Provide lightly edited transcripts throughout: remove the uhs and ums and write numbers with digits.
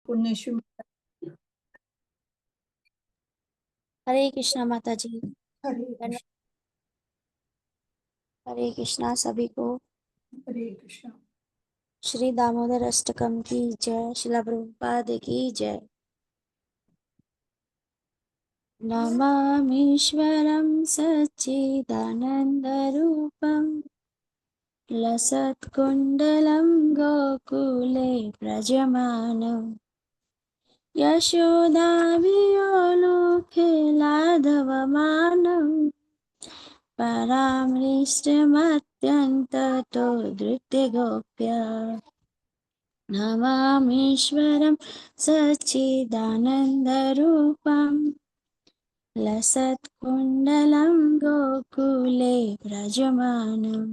पुण्यश्री। हरे कृष्णा माता जी। हरे कृष्ण। हरे कृष्णा सभी को। हरे कृष्ण। श्री दामोदर अष्टकम की जय। श्रील प्रभुपाद की जय। नमामीश्वरं सच्चिदानन्दरूपं लसत्कुण्डलं गोकुले व्रजमानं यशोदाभियोलोके लाघवमानं परामृष्टमत्यन्ततो धृत्यगोप्य नमामीश्वरं सच्चिदानन्दरूपं लसत्कुण्डलं गोकुले व्रजमानं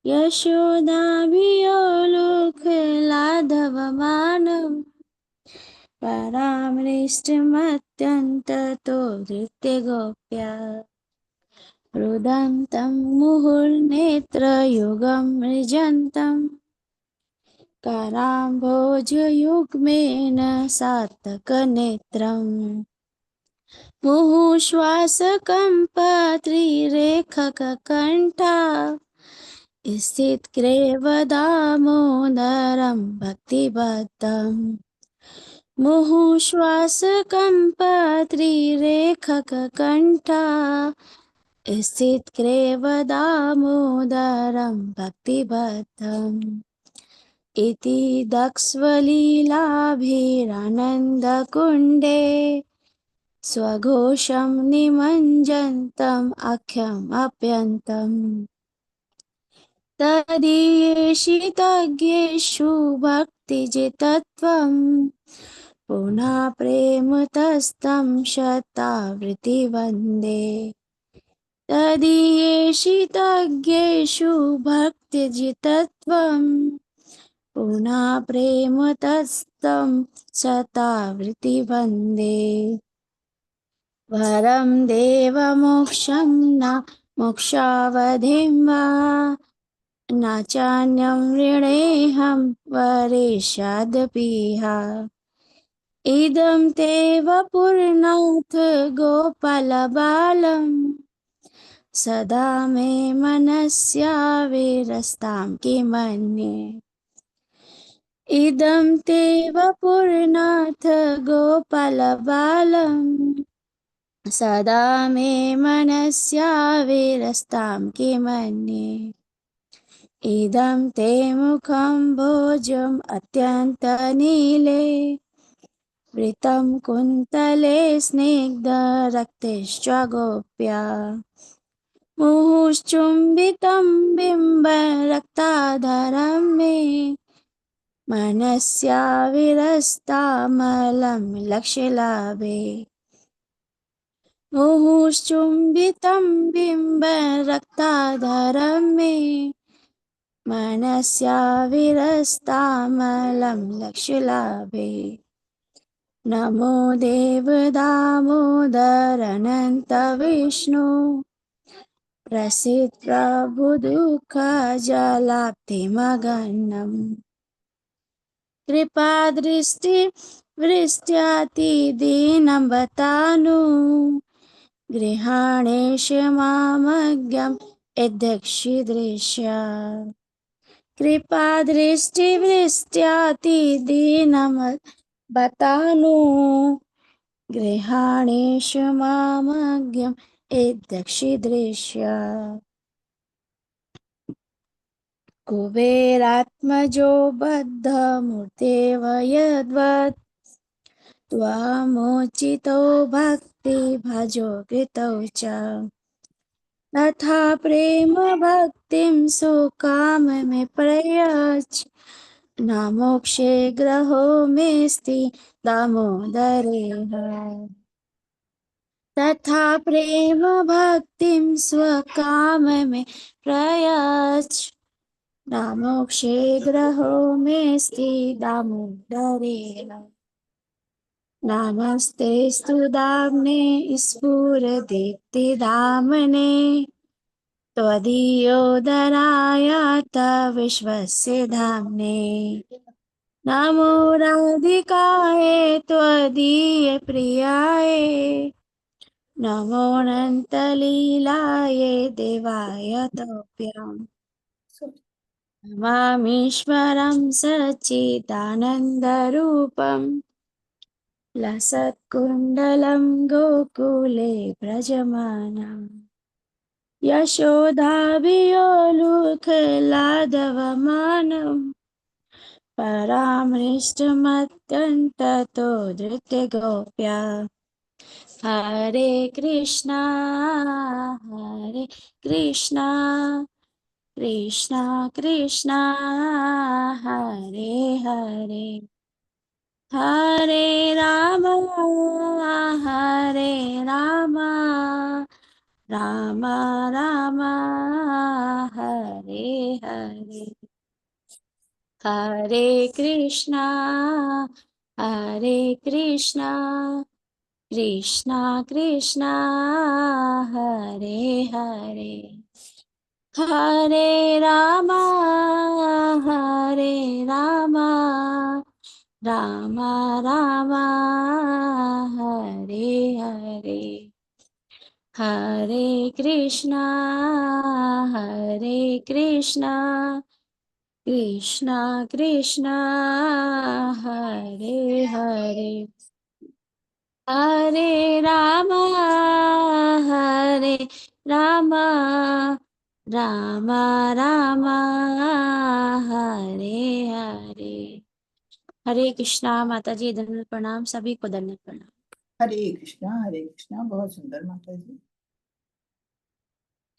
यशोदाभियोलोकलाधवमानं परामृष्टमत्यन्ततो धृत्यगोप्या रुदन्तं मुहुर्नेत्रयुगं मृजन्तम् कराम्भोजयुग्मेन सात्तकनेत्रम् मुहुश्वासकम्पत्रिरेखककण्ठा स्थितग्रीवदामोदरं भक्तिबद्धम् मुहुश्वासकम्पत्रिरेखककण्ठा स्थितग्रीवदामोदरं भक्तिबद्धम् इति दक्ष्वलीलाभिरानन्दकुण्डे स्वघोषं निमज्जन्तम् अख्यमप्यन्तम् तदीयेषितज्ञेषु भक्तिजितत्वं पुनः प्रेमतस्तं शतावृत्तिवन्दे तदीयेषितज्ञेषु भक्तिजितत्वं पुनः प्रेमतस्तं शतावृत्तिवन्दे वरं देवमोक्षं न मोक्षावधिं वा न चान्यं ऋणेऽहं वरेष्यादपीह इदं ते वपुर्नाथ गोपालबालं सदा मे मनस्याविरस्तां किमन्ये इदं ते वपुर्नाथ गोपालबालं सदा मे मनस्याविरस्तां किमन्ये इदं ते मुखं भोजम् अत्यन्तनीले वृतं कुन्तले स्निग्धरक्तश्च गोप्या मुहुश्चुम्बितं बिम्बरक्ताधरं मे मनस्याविरस्तामलं लक्ष्यलाभे मुहुश्चुम्बितं बिम्बरक्ताधरं मे मनस्याविरस्तामलं लक्ष्यलाभे नमो देवदामोदर अनन्त विष्णु प्रसीद प्रभुदुःखजलाप्तिमगन्नम् कृपादृष्टिवृष्ट्यातिदीनं बतानु गृहाणेश मामज्ञं यद्यक्षिदृश्या कृपादृष्टिवृष्ट्यातिदीनं बतानु गृहाणेषु मामज्ञं यद्यक्षिदृश्या कुबेरात्मजो बद्धमूर्तेव यद्वत् त्वामोचितो भक्तिभाजो कृतौ च तथा प्रेम भक्तिं सुकाममे प्रयच्छ न मोक्षे ग्रहो मेऽस्ति दामोदरेह तथा प्रेम भक्तिं स्वकाममे प्रयच्छ न मोक्षे ग्रहो मेऽस्ति दामोदरेण नमस्तेऽस्तु दाम्ने स्फुरदीप्तिदाम्ने त्वदीयोदराय विश्वस्य धाम्ने नमो राधिकाये त्वदीय प्रियाये नमो अनन्तलीलाये देवाय तोभ्यम् नमामीश्वरं सच्चिदानन्दरूपम् लसत्कुण्डलं गोकुले व्रजमानम् यशोदाभियोलुखलादवमानम् परामृष्टमत्कण्टतो धृत्यगोप्या हरे कृष्णा कृष्णा कृष्णा हरे हरे हरे राम राम राम हरे हरे हरे कृष्णा कृष्णा कृष्णा हरे हरे हरे राम राम राम हरे हरे हरे कृष्णा कृष्णा कृष्णा हरे हरे हरे राम राम राम राम हरे हरे हरे कृष्णा। माता जी दंडवत प्रणाम, सभी को दंडवत प्रणाम। हरे कृष्णा, बहुत सुंदर माता जी।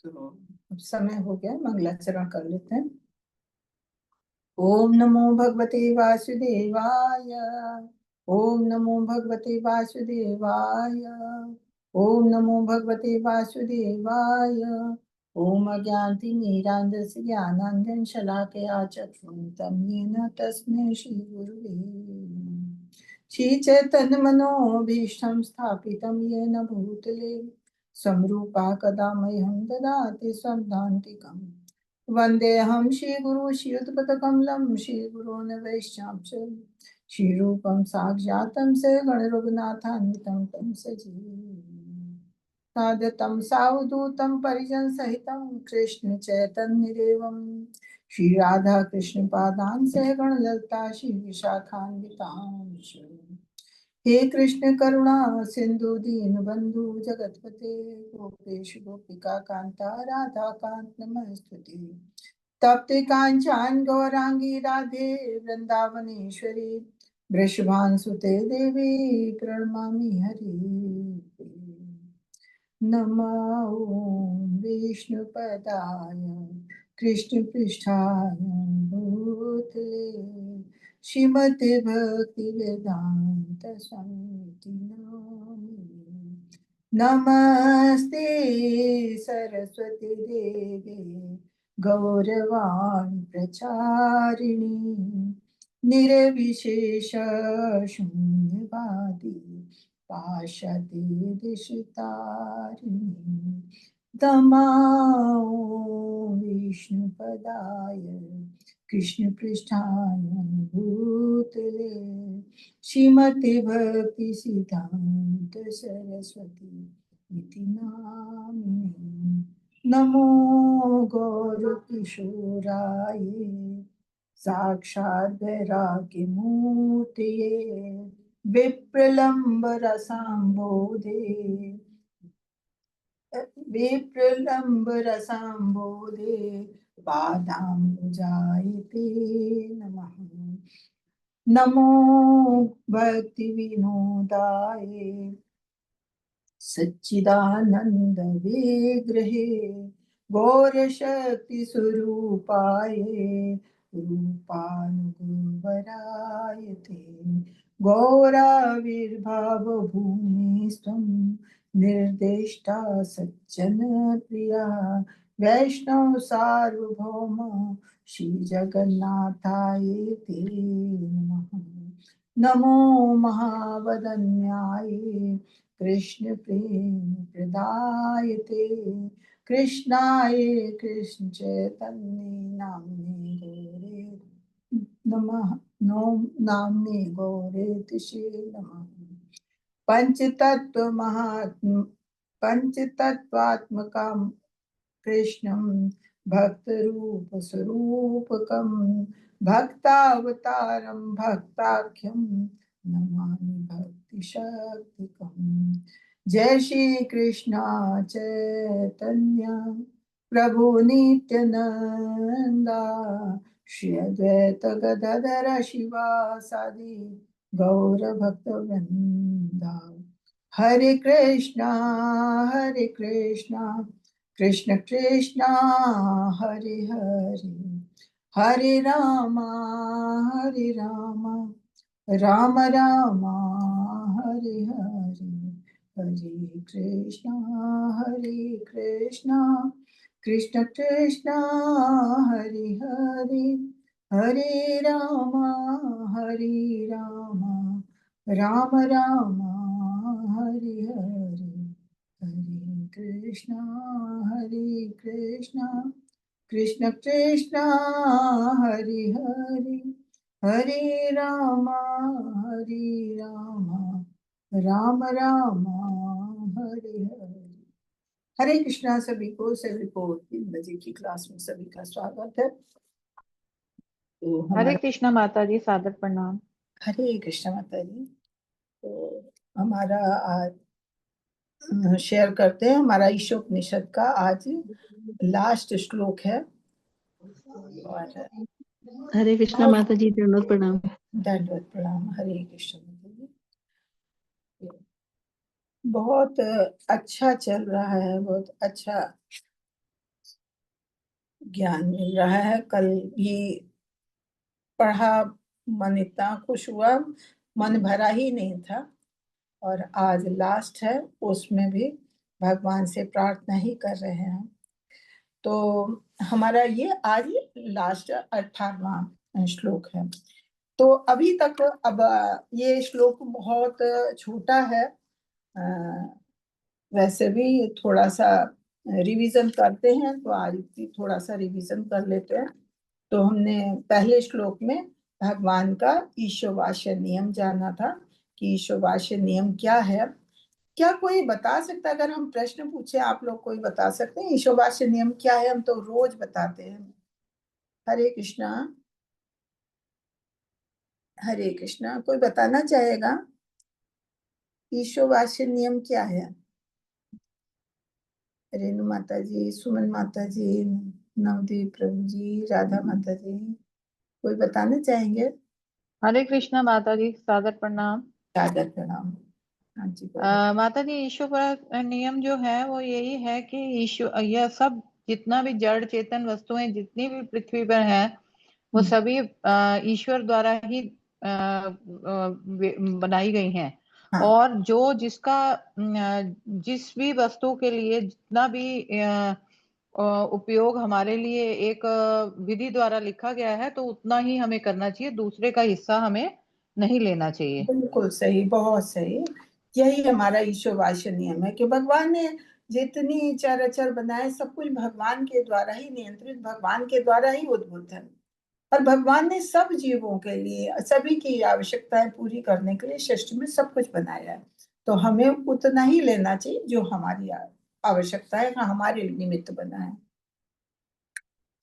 तो अब समय हो गया, मंगलाचरण कर लेते हैं। ओम नमो भगवते वासुदेवाय। ओम नमो भगवते वासुदेवाय। ओम नमो भगवते वासुदेवाय। ओम अज्ञानतिमिरान्धस्य ज्ञानाञ्जन शलाकया चक्षुरुन्मिलितं येन तस्मै श्रीगुरुवे नमः। श्रीचैतन्यमनोभीष्टं स्थापितं येन भूतले संरूपा कदा मह्यं ददाति स्वदान्तिकम् वन्देऽहं श्रीगुरु श्रीयुतपदकमलं श्रीगुरून् वैष्णवंश श्रीरूपं साक्षातं सगणरघुनाथान्वितं तं सजीवम् सादतं सावधूतं परिजनसहितं कृष्णचैतन्यदेवं श्रीराधाकृष्णपादान् सहगणललिता श्रीविशाखान्वितांश्च हे कृष्ण करुणा सिंधु दीनबंधु जगतपते गोपेश गोपिका कांता राधा कांत नमस्तुते तप्ते कांचन गौरांगी राधे वृंदावनेश्वरी वृषभानुसुते देवी प्रणमामि हरि नमो विष्णुपदाय कृष्णपृष्ठाय भूतले श्रीमते भक्ति वेदांत स्वामी नमस्ते सरस्वती देवी गौरवाणी प्रचारिणी निर्विशेष शून्यवादी पाशते दिशतारिणी तमाओ विष्णुपदाय कृष्णपृष्ठाय भूतले श्रीमते भक्ति सिद्धांत सरस्वती इति नामिने नमो गौरकिशोराय साक्षात् वैराग्यमूर्तये विप्रलम्बरसाम्बोधे विप्रलम्बरसाम्बोधे पादाम्बुजायते नमः नमो भक्तिविनोदाय सच्चिदानंद विग्रहे गौरशक्ति स्वरूपाय रूपानुगुणवराय ते गौराविर्भाव भूमि स्वं निर्देष्टा सज्जन प्रिया वैष्णव सार्वभौम श्री जगन्नाथाय ते नमः नमो महावदन्याय कृष्ण प्रेम प्रदायते कृष्णाय कृष्ण चैतन्य नामने गौरे नमः नो नाम्ने गौरेतिषे नमः। पंचतत्व महात्म पंचतत्वात्मकं कृष्णं भक्तरूप स्वरूपकं भक्तावतारं भक्ताख्यं नमामि भक्ति शक्तिकम्। जय श्री कृष्णा चैतन्य प्रभु नित्यानंदा श्री अद्वैत गदाधर शिवासादि गौर भक्त वृंदा। हरे कृष्णा कृष्ण कृष्णा हरे हरे, हरे रामा राम राम हरे हरे, हरे कृष्णा कृष्ण कृष्णा हरे हरे, हरे राम राम राम हरे हरे, हरे कृष्णा कृष्ण कृष्णा हरे हरे, हरे राम राम राम हरे हरे। हरे कृष्णा। सभी को 3 बजे की क्लास में सभी का स्वागत है। तो हरे हमारा कृष्णा माता जी, सादर प्रणाम। हरे कृष्णा माता जी। तो हमारा आज शेयर करते हैं हमारा ईशोपनिषद का आज लास्ट श्लोक है। और हरे कृष्णा माता जी, दंडवत प्रणाम। दंडवत प्रणाम। हरे कृष्ण माता जी। बहुत अच्छा चल रहा है, बहुत अच्छा ज्ञान मिल रहा है। कल भी पढ़ा, मन इतना खुश हुआ, मन भरा ही नहीं था। और आज लास्ट है, उसमें भी भगवान से प्रार्थना ही कर रहे हैं। तो हमारा ये आज लास्ट 18वां श्लोक है। तो अभी तक अब ये श्लोक बहुत छोटा है। वैसे भी थोड़ा सा रिवीजन करते हैं, तो आज भी थोड़ा सा रिवीजन कर लेते हैं। तो हमने पहले श्लोक में भगवान का ईशवास्य नियम जाना था कि ईशवास्य नियम क्या है। क्या कोई बता सकता है? अगर हम प्रश्न पूछे, आप लोग कोई बता सकते हैं ईशवास्य नियम क्या है? हम तो रोज बताते हैं। हरे कृष्णा। हरे कृष्णा। कोई बताना चाहेगा ईशवास्य नियम क्या है? रेणु माता जी, सुमन माता जी, नवदीप प्रभु जी, राधा माता जी, कोई बताना चाहेंगे? हरे कृष्णा माता जी, सादर प्रणाम। सादर प्रणाम। हाँ जी बोलो। माता जी, ईश्वर पर नियम जो है वो यही है कि ईश्वर, यह सब जितना भी जड़ चेतन वस्तुएं जितनी भी पृथ्वी पर हैं वो सभी ईश्वर द्वारा ही बनाई गई हैं। हाँ। और जो जिसका जिस भी वस्तु के लिए जितना भी उपयोग हमारे लिए एक विधि द्वारा लिखा गया है, तो उतना ही हमें करना चाहिए, दूसरे का हिस्सा हमें नहीं लेना चाहिए। बिल्कुल सही, बहुत सही। यही हमारा ईशवास्य नियम है कि भगवान ने जितनी चराचर बनाए सब कुछ भगवान के द्वारा ही नियंत्रित, भगवान के द्वारा ही उद्भूत है। और भगवान ने सब जीवों के लिए सभी की आवश्यकताएं पूरी करने के लिए सृष्टि में सब कुछ बनाया है। तो हमें उतना ही लेना चाहिए जो हमारी आवश्यकता है, हमारे निमित्त बना है।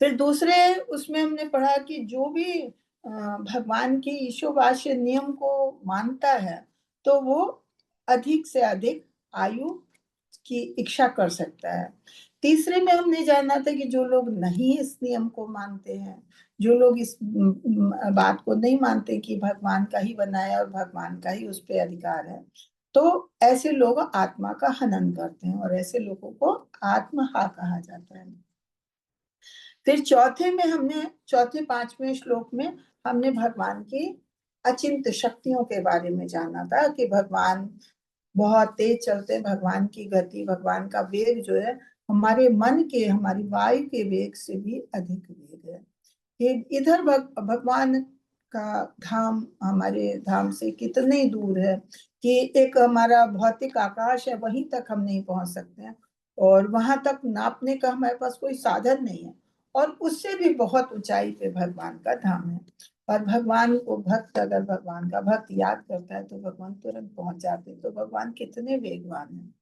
फिर दूसरे उसमें हमने पढ़ा कि जो भी भगवान के ईशवास्य नियम को मानता है तो वो अधिक से अधिक आयु की इच्छा कर सकता है। तीसरे में हमने जाना था कि जो लोग नहीं इस नियम को मानते हैं, जो लोग इस बात को नहीं मानते कि भगवान का ही बनाया और भगवान का ही उस पर अधिकार है, तो ऐसे लोग आत्मा का हनन करते हैं और ऐसे लोगों को आत्महा कहा जाता है। फिर चौथे 5वें श्लोक में हमने भगवान की अचिंत्य शक्तियों के बारे में जाना था कि भगवान बहुत तेज चलते हैं। भगवान की गति, भगवान का वेग जो है हमारे मन के, हमारी वायु के वेग से भी अधिक वेग है। कि इधर भगवान का धाम हमारे धाम से कितने दूर है कि एक हमारा भौतिक आकाश है, वहीं तक हम नहीं पहुंच सकते हैं और वहां तक नापने का हमारे पास कोई साधन नहीं है। और उससे भी बहुत ऊंचाई पे भगवान का धाम है। और भगवान को भक्त अगर भगवान का भक्त याद करता है तो भगवान तुरंत पहुंच जाते हैं। तो भगवान कितने वेगवान हैं।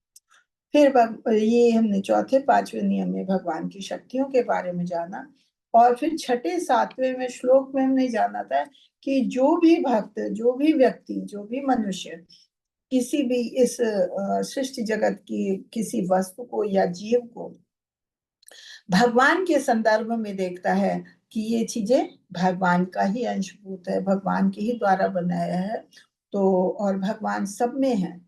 फिर ये हमने चौथे पांचवें नियम में भगवान की शक्तियों के बारे में जाना। और फिर छठे सातवें में श्लोक में हमने जाना था कि जो भी भक्त, जो भी व्यक्ति, जो भी मनुष्य किसी भी इस सृष्टि जगत की किसी वस्तु को या जीव को भगवान के संदर्भ में देखता है कि ये चीजें भगवान का ही अंशभूत है, भगवान के ही द्वारा बनाया है, तो और भगवान सब में है,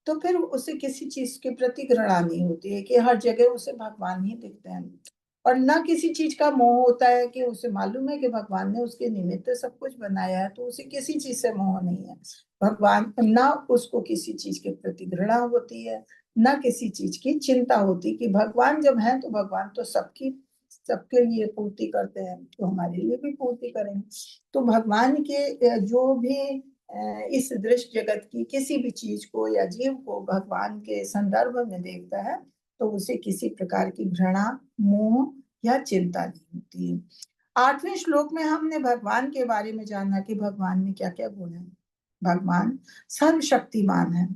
तो फिर उसे किसी चीज के प्रति घृणा नहीं होती है कि हर जगह उसे भगवान ही दिखते हैं। और ना किसी चीज का मोह होता है कि उसे मालूम है कि भगवान ने उसके निमित्त सब कुछ बनाया है, तो उसे किसी चीज से मोह नहीं है। भगवान ना उसको किसी चीज के प्रति घृणा होती है, ना किसी चीज की चिंता होती कि भगवान जब है तो भगवान तो सबके लिए पूर्ति करते हैं, तो हमारे लिए भी पूर्ति करेंगे। तो भगवान के जो भी इस दृश्य जगत की किसी भी चीज को या जीव को भगवान के संदर्भ में देखता है तो उसे किसी प्रकार की घृणा, मोह या चिंता नहीं होती है। आठवें श्लोक में हमने भगवान के बारे में जाना कि भगवान में क्या क्या गुण है। भगवान सर्वशक्तिमान है,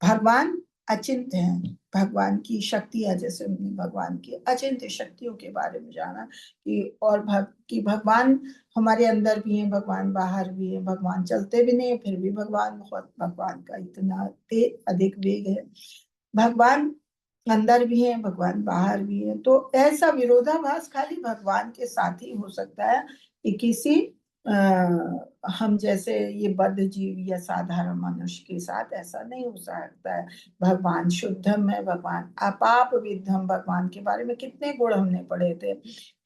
भगवान अचिंत्य है, भगवान की शक्तियां, जैसे हमने भगवान की अचिंत्य शक्तियों के बारे में जाना कि भगवान हमारे अंदर भी है, भगवान बाहर भी है, भगवान चलते भी नहीं है फिर भी भगवान का इतना अधिक वेग है, भगवान अंदर भी है, भगवान बाहर भी है। तो ऐसा विरोधाभास खाली भगवान के साथ ही हो सकता है कि किसी हम जैसे ये बद्ध जीव या साधारण मनुष्य के साथ ऐसा नहीं हो सकता है। भगवान शुद्धम है, भगवान अपाप विद्धम, भगवान के बारे में कितने गुण हमने पढ़े थे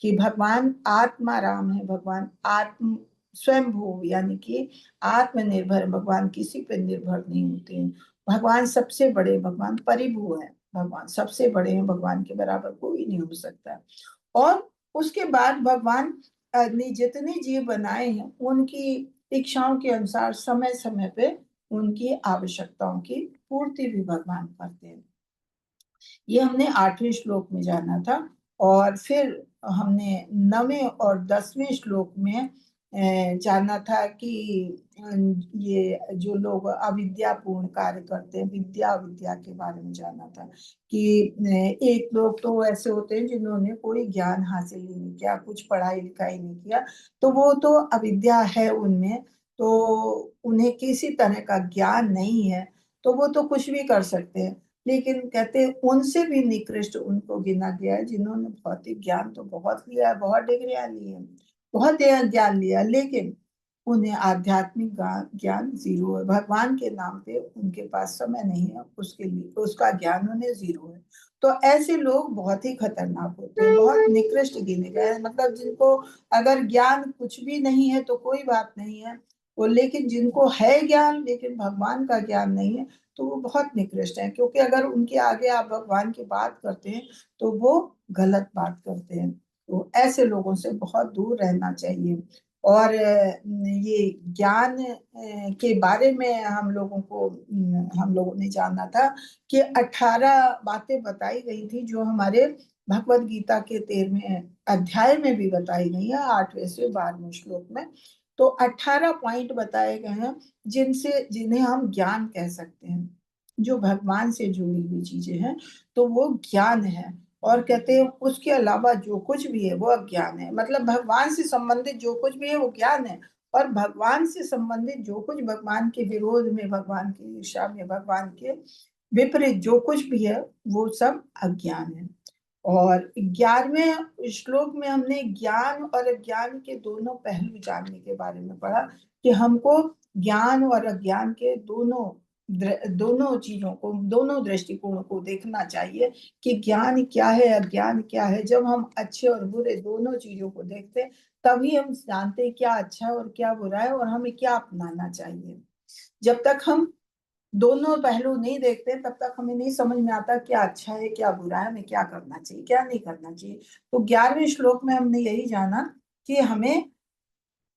कि भगवान आत्मा राम है, भगवान आत्म स्वयंभू यानी कि आत्मनिर्भर, भगवान किसी पे निर्भर नहीं होते हैं। भगवान सबसे बड़े, भगवान परिभू है, भगवान सबसे बड़े हैं, भगवान के बराबर कोई नहीं हो सकता। और उसके बाद भगवान ने जितने जीव बनाए हैं उनकी इच्छाओं के अनुसार समय समय पे उनकी आवश्यकताओं की पूर्ति भी भगवान करते हैं। ये हमने आठवें श्लोक में जाना था। और फिर हमने 9वें और 10वें श्लोक में जाना था कि ये जो लोग अविद्यापूर्ण कार्य करते हैं, विद्या अविद्या के बारे में जाना था कि एक लोग तो ऐसे होते हैं जिन्होंने कोई ज्ञान हासिल ही नहीं किया, कुछ पढ़ाई लिखाई नहीं किया, तो वो तो अविद्या है उनमें, तो उन्हें किसी तरह का ज्ञान नहीं है, तो वो तो कुछ भी कर सकते हैं। लेकिन कहते हैं उनसे भी निकृष्ट उनको गिना गया है जिन्होंने भौतिक ज्ञान तो बहुत लिया है, बहुत डिग्रियां ली है, बहुत ज्ञान लिया, लेकिन उन्हें आध्यात्मिक ज्ञान जीरो है। भगवान के नाम पे उनके पास समय नहीं है, उसके लिए उसका ज्ञान उन्हें जीरो है। तो ऐसे लोग बहुत ही खतरनाक होते हैं, बहुत निकृष्ट गिने गए हैं। मतलब जिनको अगर ज्ञान कुछ भी नहीं है तो कोई बात नहीं है, वो लेकिन जिनको है ज्ञान लेकिन भगवान का ज्ञान नहीं है तो वो बहुत निकृष्ट है, क्योंकि अगर उनके आगे आप भगवान की बात करते हैं तो वो गलत बात करते हैं। तो ऐसे लोगों से बहुत दूर रहना चाहिए। और ये ज्ञान के बारे में हम लोगों ने जाना था कि 18 बातें बताई गई थी जो हमारे भगवत गीता के 13वें अध्याय में भी बताई गई है, 8वें से 12वें श्लोक में। तो 18 पॉइंट बताए गए हैं जिन्हें हम ज्ञान कह सकते हैं, जो भगवान से जुड़ी हुई चीजें हैं, तो वो ज्ञान है। और कहते हैं उसके अलावा जो कुछ भी है वो अज्ञान है। मतलब भगवान से संबंधित जो कुछ भी है वो ज्ञान है, और भगवान से संबंधित जो कुछ भगवान के विरोध में, भगवान की ईर्ष्या में, भगवान के विपरीत जो कुछ भी है वो सब अज्ञान है। और 11वें श्लोक में हमने ज्ञान और अज्ञान के दोनों पहलू जानने के बारे में पढ़ा कि हमको ज्ञान और अज्ञान के दोनों चीजों को, दोनों दृष्टिकोणों को देखना चाहिए कि ज्ञान क्या है, अज्ञान क्या है। जब हम अच्छे और बुरे दोनों चीजों को देखते हैं तभी हम जानते हैं क्या अच्छा है और क्या बुरा है और हमें क्या अपनाना चाहिए। जब तक हम दोनों पहलू नहीं देखते तब तक हमें नहीं समझ में आता क्या अच्छा है क्या बुरा है, हमें क्या करना चाहिए क्या नहीं करना चाहिए। तो 11वें श्लोक में हमने यही जाना कि हमें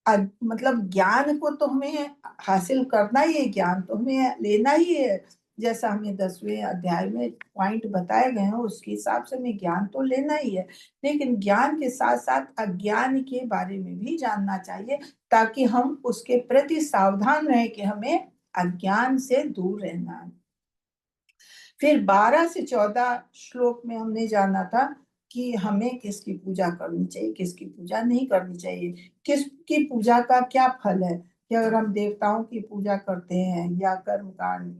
मतलब ज्ञान को तो हमें हासिल करना ही है, ज्ञान तो हमें लेना ही है, जैसा हमें 10वें अध्याय में पॉइंट बताए गए हैं उसके हिसाब से हमें ज्ञान तो लेना ही है, लेकिन ज्ञान के साथ साथ अज्ञान के बारे में भी जानना चाहिए, ताकि हम उसके प्रति सावधान रहें कि हमें अज्ञान से दूर रहना है। फिर 12 से 14 श्लोक में हमने जाना था कि हमें किसकी पूजा करनी चाहिए, किसकी पूजा नहीं करनी चाहिए, किसकी पूजा का क्या फल है, कि अगर हम देवताओं की पूजा करते हैं या कर्मकांड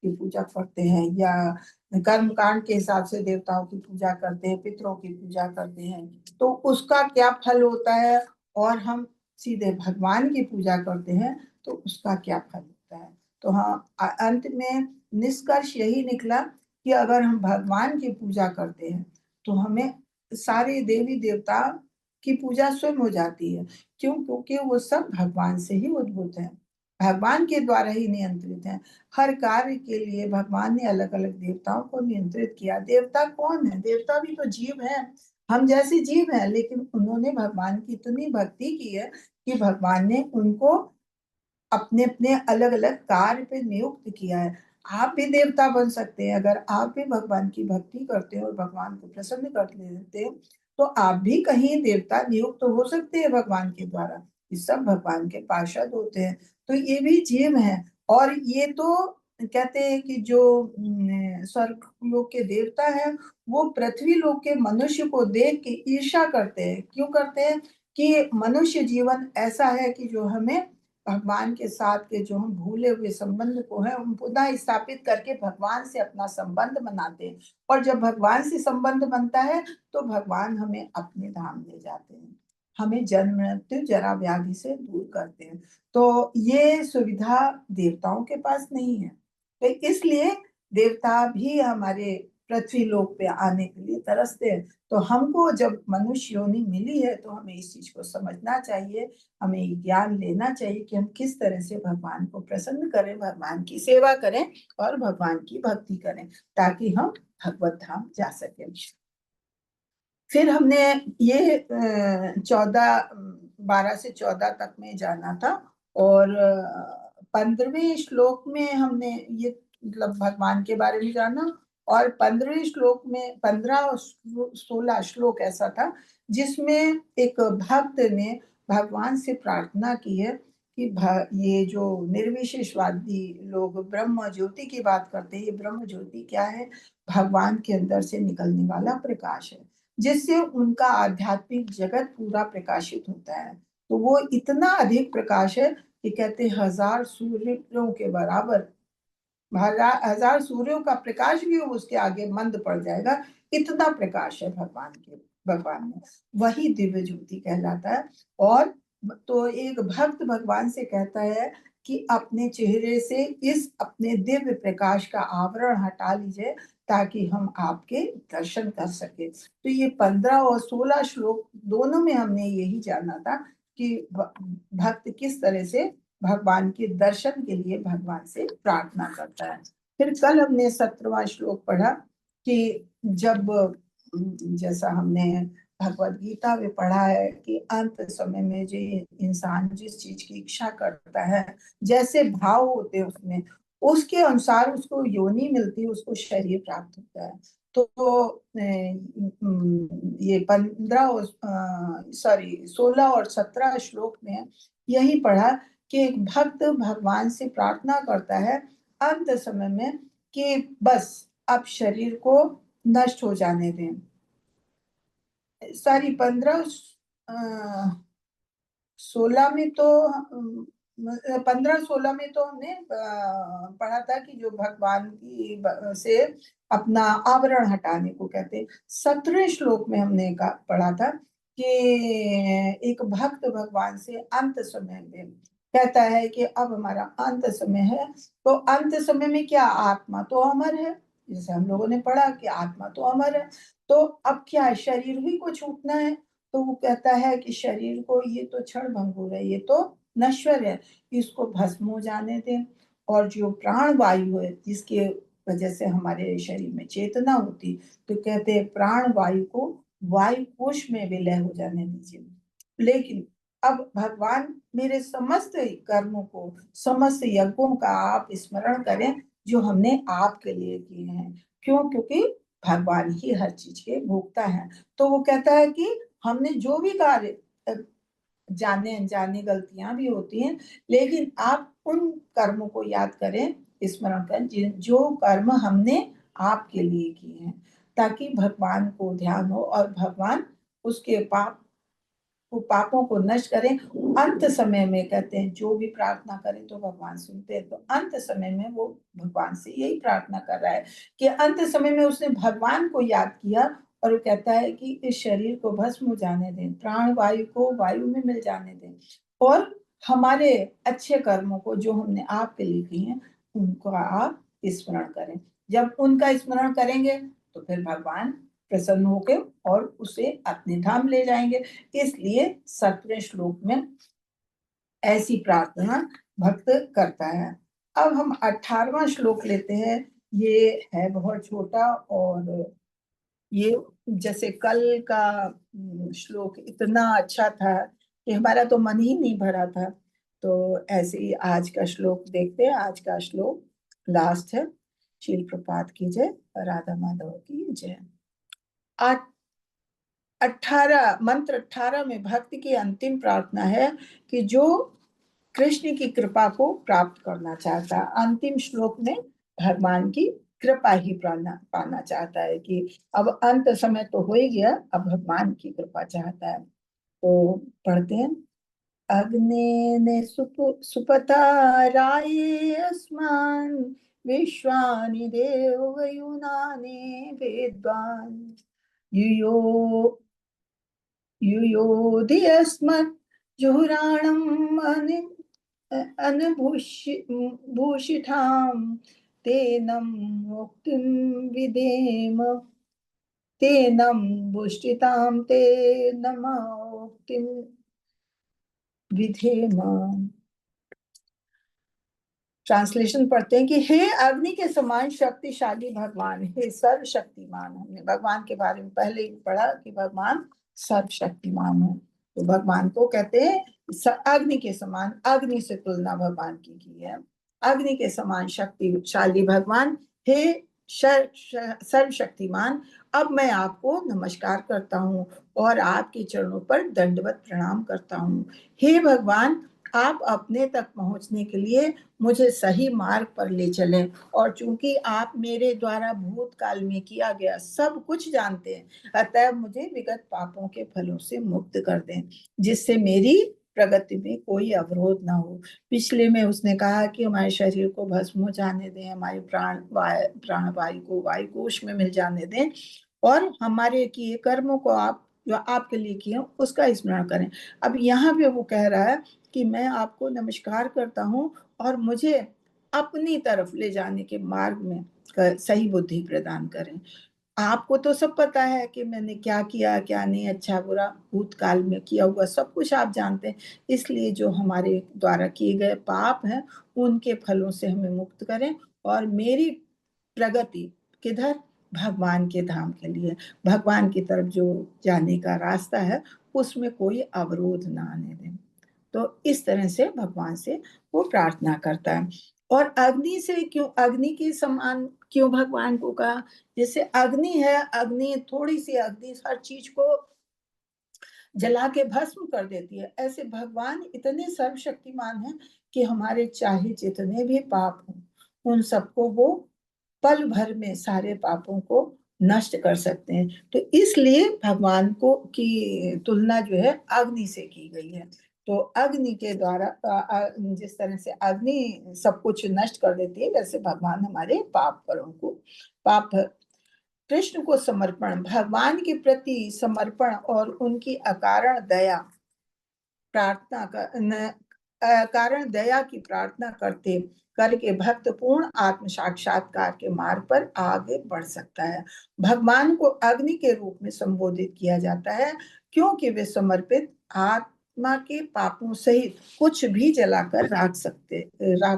की पूजा करते हैं, या कर्मकांड के हिसाब से देवताओं की पूजा करते हैं, पितरों की पूजा करते हैं, तो उसका क्या फल होता है, और हम सीधे भगवान की पूजा करते हैं तो उसका क्या फल होता है। तो हाँ, अंत में निष्कर्ष यही निकला कि अगर हम भगवान की पूजा करते हैं तो हमें सारे देवी देवता की पूजा स्वयं हो जाती है। क्यों? क्योंकि वो सब भगवान से ही उद्भूत हैं, भगवान के द्वारा ही नियंत्रित हैं। हर कार्य के लिए भगवान ने अलग अलग देवताओं को नियंत्रित किया। देवता कौन है? देवता भी तो जीव है, हम जैसे जीव हैं, लेकिन उन्होंने भगवान की इतनी भक्ति की है कि भगवान ने उनको अपने अपने अलग अलग कार्य पे नियुक्त किया है। आप भी देवता बन सकते हैं अगर आप भी भगवान की भक्ति करते हैं और भगवान को प्रसन्न कर लेते हैं, तो आप भी कहीं देवता नियुक्त हो सकते हैं भगवान के द्वारा। ये सब भगवान के पार्षद होते हैं, तो ये भी जीव है। और ये तो कहते हैं कि जो स्वर्ग लोक के देवता है वो पृथ्वी लोक के मनुष्य को देख के ईर्ष्या करते हैं। क्यों करते हैं? कि मनुष्य जीवन ऐसा है कि जो हमें भगवान के साथ के जो हम भूले हुए संबंध को है हम पुनः स्थापित करके भगवान से अपना संबंध बनाते हैं, और जब भगवान से संबंध बनता है तो भगवान हमें अपने धाम ले जाते हैं, हमें जन्म मृत्यु जरा व्याधि से दूर करते हैं। तो ये सुविधा देवताओं के पास नहीं है, तो इसलिए देवता भी हमारे पृथ्वी लोक पे आने के लिए तरसते हैं। तो हमको जब मनुष्य योनि मिली है तो हमें इस चीज को समझना चाहिए, हमें ज्ञान लेना चाहिए कि हम किस तरह से भगवान को प्रसन्न करें, भगवान की सेवा करें और भगवान की भक्ति करें, ताकि हम भगवत धाम जा सकें। फिर हमने ये 12 से 14 तक में जाना था, और 15वें श्लोक में हमने ये मतलब भगवान के बारे में जाना, और 15वें श्लोक में 15 और 16 श्लोक ऐसा था जिसमें एक भक्त ने भगवान से प्रार्थना की है कि ये जो निर्विशेषवादी लोग ब्रह्म ज्योति की बात करते हैं, ये ब्रह्म ज्योति क्या है? भगवान के अंदर से निकलने वाला प्रकाश है, जिससे उनका आध्यात्मिक जगत पूरा प्रकाशित होता है। तो वो इतना अधिक प्रकाश है कि कहते हैं 1000 सूर्यों के बराबर, 1000 सूर्यों का प्रकाश भी उसके आगे मंद पड़ जाएगा, इतना प्रकाश है भगवान में, वही दिव्य ज्योति कहलाता है। और तो एक भक्त भगवान से कहता है कि अपने चेहरे से इस अपने दिव्य प्रकाश का आवरण हटा लीजिए ताकि हम आपके दर्शन कर सके। तो ये 15 और 16 श्लोक दोनों में हमने यही जाना था कि भक्त किस तरह से भगवान के दर्शन के लिए भगवान से प्रार्थना करता है। फिर कल हमने 17वां श्लोक पढ़ा कि जब जैसा हमने भगवत गीता में पढ़ा है कि अंत समय में जो इंसान जिस चीज की इच्छा करता है, जैसे भाव होते हैं उसमें, उसके अनुसार उसको योनि मिलती है, उसको शरीर प्राप्त होता है। तो ये 16 और 17 श्लोक में यही पढ़ा कि एक भक्त भगवान से प्रार्थना करता है अंत समय में कि बस अब शरीर को नष्ट हो जाने दें। 16 में तो 15-16 में तो हमने पढ़ा था कि जो भगवान की से अपना आवरण हटाने को कहते हैं। 17वें श्लोक में हमने पढ़ा था कि एक भक्त भगवान से अंत समय में कहता है कि अब हमारा अंत समय है, तो अंत समय में क्या आत्मा तो अमर है, जैसे हम लोगों ने पढ़ा कि आत्मा तो अमर है, तो अब क्या है, शरीर ही को छूटना है। तो वो कहता है कि शरीर को, ये तो क्षण भंगुर है, ये तो नश्वर है, इसको भस्म हो जाने दें, और जो प्राण वायु है जिसके वजह से हमारे शरीर में चेतना होती, तो कहते हैं प्राण वायु को वायु कोश में विलय हो जाने दीजिए। लेकिन अब भगवान मेरे समस्त कर्मों को, समस्त यज्ञों का आप स्मरण करें जो हमने आपके लिए किए हैं। क्यों? क्योंकि भगवान ही हर चीज के भोक्ता है। तो वो कहता है कि हमने जो भी कार्य, जाने अनजाने गलतियां भी होती हैं, लेकिन आप उन कर्मों को याद करें, स्मरण करें जो कर्म हमने आपके लिए किए हैं, ताकि भगवान को ध्यान हो और भगवान उसके पापों को नष्ट करें। अंत समय में कहते हैं जो भी प्रार्थना करें तो भगवान सुनते हैं। तो अंत समय में वो भगवान से यही प्रार्थना कर रहा है कि अंत समय में उसने भगवान को याद किया और वो कहता है कि इस शरीर को भस्म हो जाने दें, प्राण वायु को वायु में मिल जाने दें, और हमारे अच्छे कर्मों को जो हमने आपके लिए किए हैं उनको आप स्मरण करें। जब उनका स्मरण करेंगे तो फिर भगवान प्रसन्न होकर और उसे अपने धाम ले जाएंगे। इसलिए 17वें श्लोक में ऐसी प्रार्थना भक्त करता है। अब हम 18वां श्लोक लेते हैं। ये है बहुत छोटा, और ये जैसे कल का श्लोक इतना अच्छा था कि हमारा तो मन ही नहीं भरा था, तो ऐसे ही आज का श्लोक देखते हैं। आज का श्लोक लास्ट है। शील प्रपात की जय, राधा माधव की जय। 18 में भक्ति की अंतिम प्रार्थना है कि जो कृष्ण की कृपा को प्राप्त करना चाहता है, अंतिम श्लोक में भगवान की कृपा ही पाना चाहता है कि अब अंत समय तो हो ही गया, अब भगवान की कृपा चाहता है। तो पढ़ते हैं। अग्ने सुपता राये अस्मान् विश्वानि देवयुनानि वेद्वान् युयोधि अस्मत् जुहुराणम् अनभूषितां तेनं मुक्तिं विधेम, तेनं भूषितां ते मुक्तिं विधेम। ट्रांसलेशन पढ़ते हैं कि हे अग्नि के समान शक्तिशाली भगवान, हे सर्वशक्तिमान। हमने भगवान के बारे में पहले ही पढ़ा कि भगवान सर्वशक्तिमान है। तो भगवान को कहते हैं अग्नि के समान, अग्नि से तुलना भगवान की है। अग्नि के समान शक्तिशाली भगवान, हे सर्वशक्तिमान, अब मैं आपको नमस्कार करता हूँ और आपके चरणों पर दंडवत प्रणाम करता हूँ। हे भगवान, आप अपने तक पहुंचने के लिए मुझे सही मार्ग पर ले चलें, और चूंकि आप मेरे द्वारा भूतकाल में किया गया सब कुछ जानते हैं, अतः मुझे विगत पापों के फलों से मुक्त कर दें, जिससे मेरी प्रगति में कोई अवरोध ना हो। पिछले में उसने कहा कि हमारे शरीर को भस्म हो जाने दें, हमारे प्राण वायु को वायु कोश में मिल जाने दें, और हमारे किए कर्मों को आप जो आपके लिए किए उसका स्मरण करें। अब यहाँ पे वो कह रहा है कि मैं आपको नमस्कार करता हूँ और मुझे अपनी तरफ ले जाने के मार्ग में सही बुद्धि प्रदान करें। आपको तो सब पता है कि मैंने क्या किया क्या नहीं, अच्छा बुरा भूतकाल में किया हुआ सब कुछ आप जानते हैं। इसलिए जो हमारे द्वारा किए गए पाप हैं उनके फलों से हमें मुक्त करें, और मेरी प्रगति किधर? भगवान के धाम के लिए, भगवान की तरफ जो जाने का रास्ता है उसमें कोई अवरोध ना आने दें। तो इस तरह से भगवान से वो प्रार्थना करता है। और अग्नि से क्यों, अग्नि के समान क्यों भगवान को कहा? जैसे अग्नि है, अग्नि थोड़ी सी अग्नि हर चीज को जला के भस्म कर देती है, ऐसे भगवान इतने सर्वशक्तिमान हैं कि हमारे चाहे जितने भी पाप हों उन सबको वो पल भर में सारे पापों को नष्ट कर सकते हैं। तो इसलिए भगवान को की तुलना जो है अग्नि से की गई है। तो अग्नि के द्वारा जिस तरह से अग्नि सब कुछ नष्ट कर देती है, वैसे भगवान हमारे पाप कृष्ण को समर्पण, भगवान के प्रति समर्पण और उनकी अकारण दया कारण दया की प्रार्थना करके भक्त पूर्ण आत्म साक्षात्कार के मार्ग पर आगे बढ़ सकता है। भगवान को अग्नि के रूप में संबोधित किया जाता है क्योंकि वे समर्पित आत्मा के पापों सहित कुछ भी जलाकर राख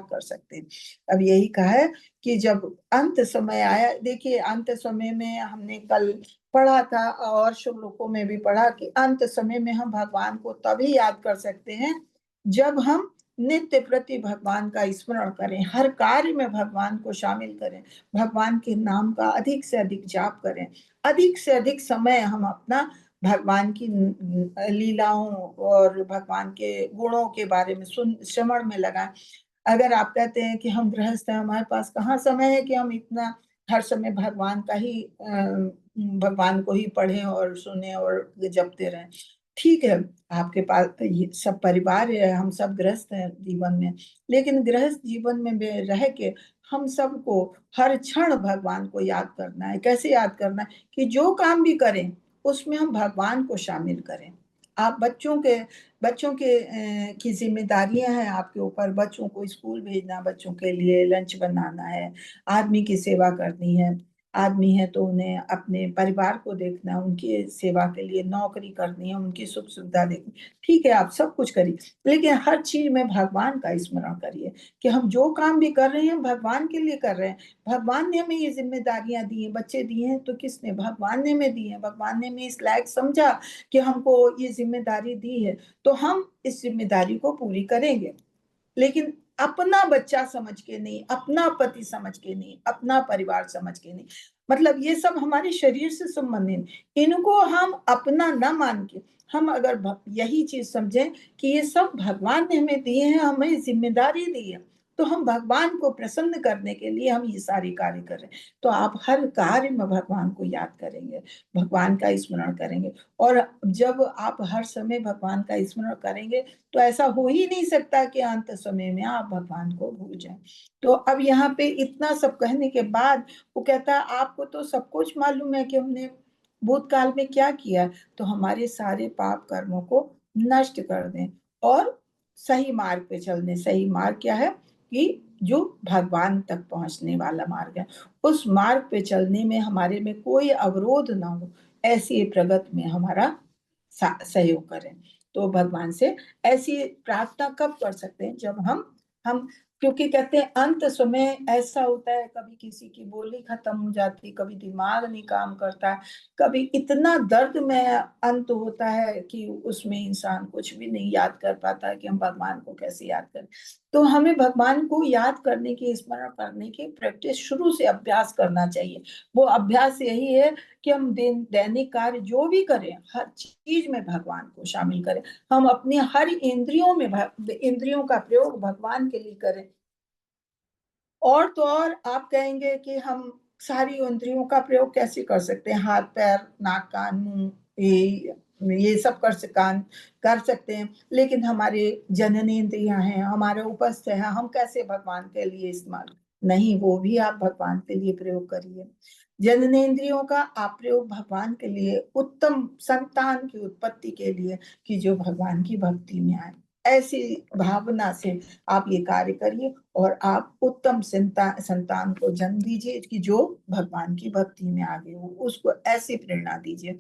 कर सकते हैं। अब यही कहा है कि जब अंत समय आया, देखिए अंत समय में हमने कल पढ़ा था और श्लोकों में भी पढ़ा कि अंत समय में हम भगवान को तभी याद कर सकते हैं जब हम नित्य प्रति भगवान का स्मरण करें, हर कार्य में भगवान को शामिल करें, भगवान के नाम का अधिक से अधिक जाप करें, अधिक से अधिक समय हम अपना भगवान की लीलाओं और भगवान के गुणों के बारे में श्रवण में लगाएं। अगर आप कहते हैं कि हम गृहस्थ हैं, हमारे पास कहाँ समय है कि हम इतना हर समय भगवान का ही भगवान को ही पढ़ें और सुने और जपते रहें। ठीक है, आपके पास ये सब परिवार है, हम सब गृहस्थ हैं जीवन में, लेकिन गृहस्थ जीवन में रह के हम सबको हर क्षण भगवान को याद करना है। कैसे याद करना है? कि जो काम भी करें उसमें हम भगवान को शामिल करें। आप बच्चों के की जिम्मेदारियां हैं आपके ऊपर, बच्चों को स्कूल भेजना, बच्चों के लिए लंच बनाना है, आदमी की सेवा करनी है, आदमी है तो उन्हें अपने परिवार को देखना, उनकी सेवा के लिए नौकरी करनी है, उनकी सुख सुविधा देखनी। ठीक है, आप सब कुछ करिए, लेकिन हर चीज में भगवान का स्मरण करिए कि हम जो काम भी कर रहे हैं भगवान के लिए कर रहे हैं। भगवान ने हमें ये जिम्मेदारियां दी हैं, बच्चे दिए हैं तो किसने? भगवान ने हमें दी है। भगवान ने हमें इस लायक समझा कि हमको ये जिम्मेदारी दी है, तो हम इस जिम्मेदारी को पूरी करेंगे, लेकिन अपना बच्चा समझ के नहीं, अपना पति समझ के नहीं, अपना परिवार समझ के नहीं। मतलब ये सब हमारे शरीर से संबंधित, इनको हम अपना न मान के हम अगर यही चीज समझें कि ये सब भगवान ने हमें दिए हैं, हमें जिम्मेदारी दी है, तो हम भगवान को प्रसन्न करने के लिए हम ये सारे कार्य कर रहे हैं। तो आप हर कार्य में भगवान को याद करेंगे, भगवान का स्मरण करेंगे, और जब आप हर समय भगवान का स्मरण करेंगे तो ऐसा हो ही नहीं सकता कि अंत समय में आप भगवान को भूल जाएं। तो अब यहाँ पे इतना सब कहने के बाद वो कहता है आपको तो सब कुछ मालूम है कि हमने भूतकाल में क्या किया, तो हमारे सारे पाप कर्मों को नष्ट कर दें और सही मार्ग पे चल दें। सही मार्ग क्या है? कि जो भगवान तक पहुंचने वाला मार्ग है, उस मार्ग पे चलने में हमारे में कोई अवरोध ना हो, ऐसी प्रगति में हमारा सहयोग करें। तो भगवान से ऐसी प्रार्थना कब कर सकते हैं? जब हम क्योंकि कहते हैं अंत समय ऐसा होता है, कभी किसी की बोली खत्म हो जाती, कभी दिमाग नहीं काम करता, कभी इतना दर्द में अंत होता है कि उसमें इंसान कुछ भी नहीं याद कर पाता कि हम भगवान को कैसे याद करें। तो हमें भगवान को याद करने की, स्मरण करने की प्रैक्टिस शुरू से अभ्यास करना चाहिए। वो अभ्यास यही है कि हम दैनिक कार्य जो भी करें हर चीज में भगवान को शामिल करें। हम अपनी हर इंद्रियों का प्रयोग भगवान के लिए करें। और तो और आप कहेंगे कि हम सारी इंद्रियों का प्रयोग कैसे कर सकते हैं? हाथ पैर नाक कान मुंह ये सब कर सकते हैं, लेकिन हमारे जननी इंद्रियां हैं, हमारे उपस्थ है, हम कैसे भगवान के लिए इस्तेमाल? नहीं, वो भी आप भगवान के लिए प्रयोग करिए। जननेंद्रियों का आप प्रयोग भगवान के लिए, उत्तम संतान की उत्पत्ति के लिए, कि जो भगवान की भक्ति में आए। ऐसी भावना से आप ये कार्य करिए और आप उत्तम संतान को जन्म दीजिए कि जो भगवान की भक्ति में आगे हो, उसको ऐसी प्रेरणा दीजिए।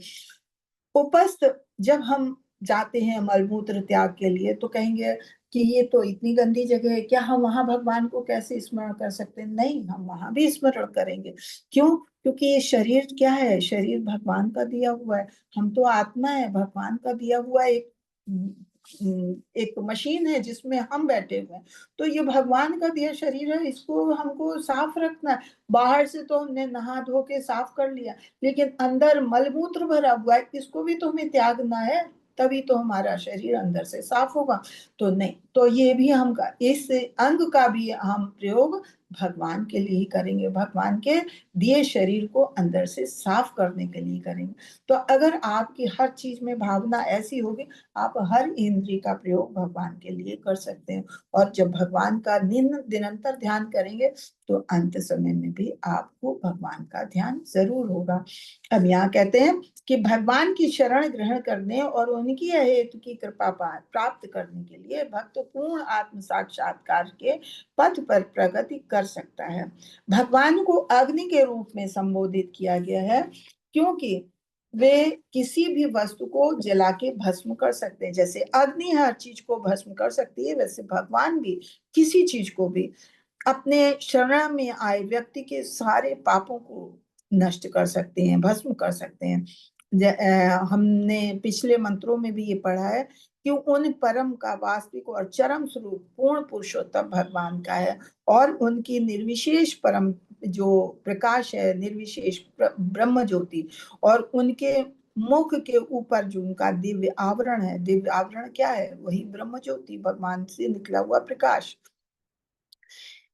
उपस्थ जब हम जाते हैं मलमूत्र त्याग के लिए तो कहेंगे कि ये तो इतनी गंदी जगह है, क्या हम वहां भगवान को कैसे स्मरण कर सकते हैं? नहीं, हम वहां भी स्मरण करेंगे। क्यों? क्योंकि ये शरीर क्या है? शरीर भगवान का दिया हुआ है, हम तो आत्मा है, भगवान का दिया हुआ एक मशीन है जिसमें हम बैठे हुए हैं। तो ये भगवान का दिया शरीर है, इसको हमको साफ रखना है। बाहर से तो हमने नहा धो के साफ कर लिया, लेकिन अंदर मलमूत्र भरा हुआ है, इसको भी तो हमें त्यागना है, तभी तो हमारा शरीर अंदर से साफ होगा। तो नहीं, तो ये भी हम इस अंग का भी हम प्रयोग भगवान के लिए ही करेंगे, भगवान के दिए शरीर को अंदर से साफ करने के लिए करेंगे। तो अगर आपकी हर चीज में भावना ऐसी होगी, आप हर इंद्रिय का प्रयोग भगवान के लिए कर सकते हैं। और जब भगवान का निरंतर ध्यान करेंगे तो अंत समय में भी आपको भगवान का ध्यान जरूर होगा। अब यहाँ कहते हैं कि भगवान की शरण ग्रहण करने और उनकी हेतु की कृपा प्राप्त करने के लिए भक्त पूर्ण आत्म साक्षात्कार के पथ पर प्रगति कर सकता है। भगवान को अग्नि के रूप में संबोधित किया गया है क्योंकि वे किसी भी वस्तु को जला के भस्म कर सकते हैं। जैसे अग्नि हर चीज को भस्म कर सकती है, वैसे भगवान भी किसी चीज को भी अपने शरण में आए व्यक्ति के सारे पापों को नष्ट कर सकते हैं, भस्म कर सकते हैं। हमने पिछले मंत्रों में भी ये पढ़ा है कि उन परम का वास्तविक और चरम स्वरूप पूर्ण पुरुषोत्तम भगवान का है, और उनकी निर्विशेष परम जो प्रकाश है, निर्विशेष ब्रह्म ज्योति, और उनके मुख के ऊपर जो उनका दिव्य आवरण है, दिव्य आवरण क्या है? वही ब्रह्म ज्योति, भगवान से निकला हुआ प्रकाश।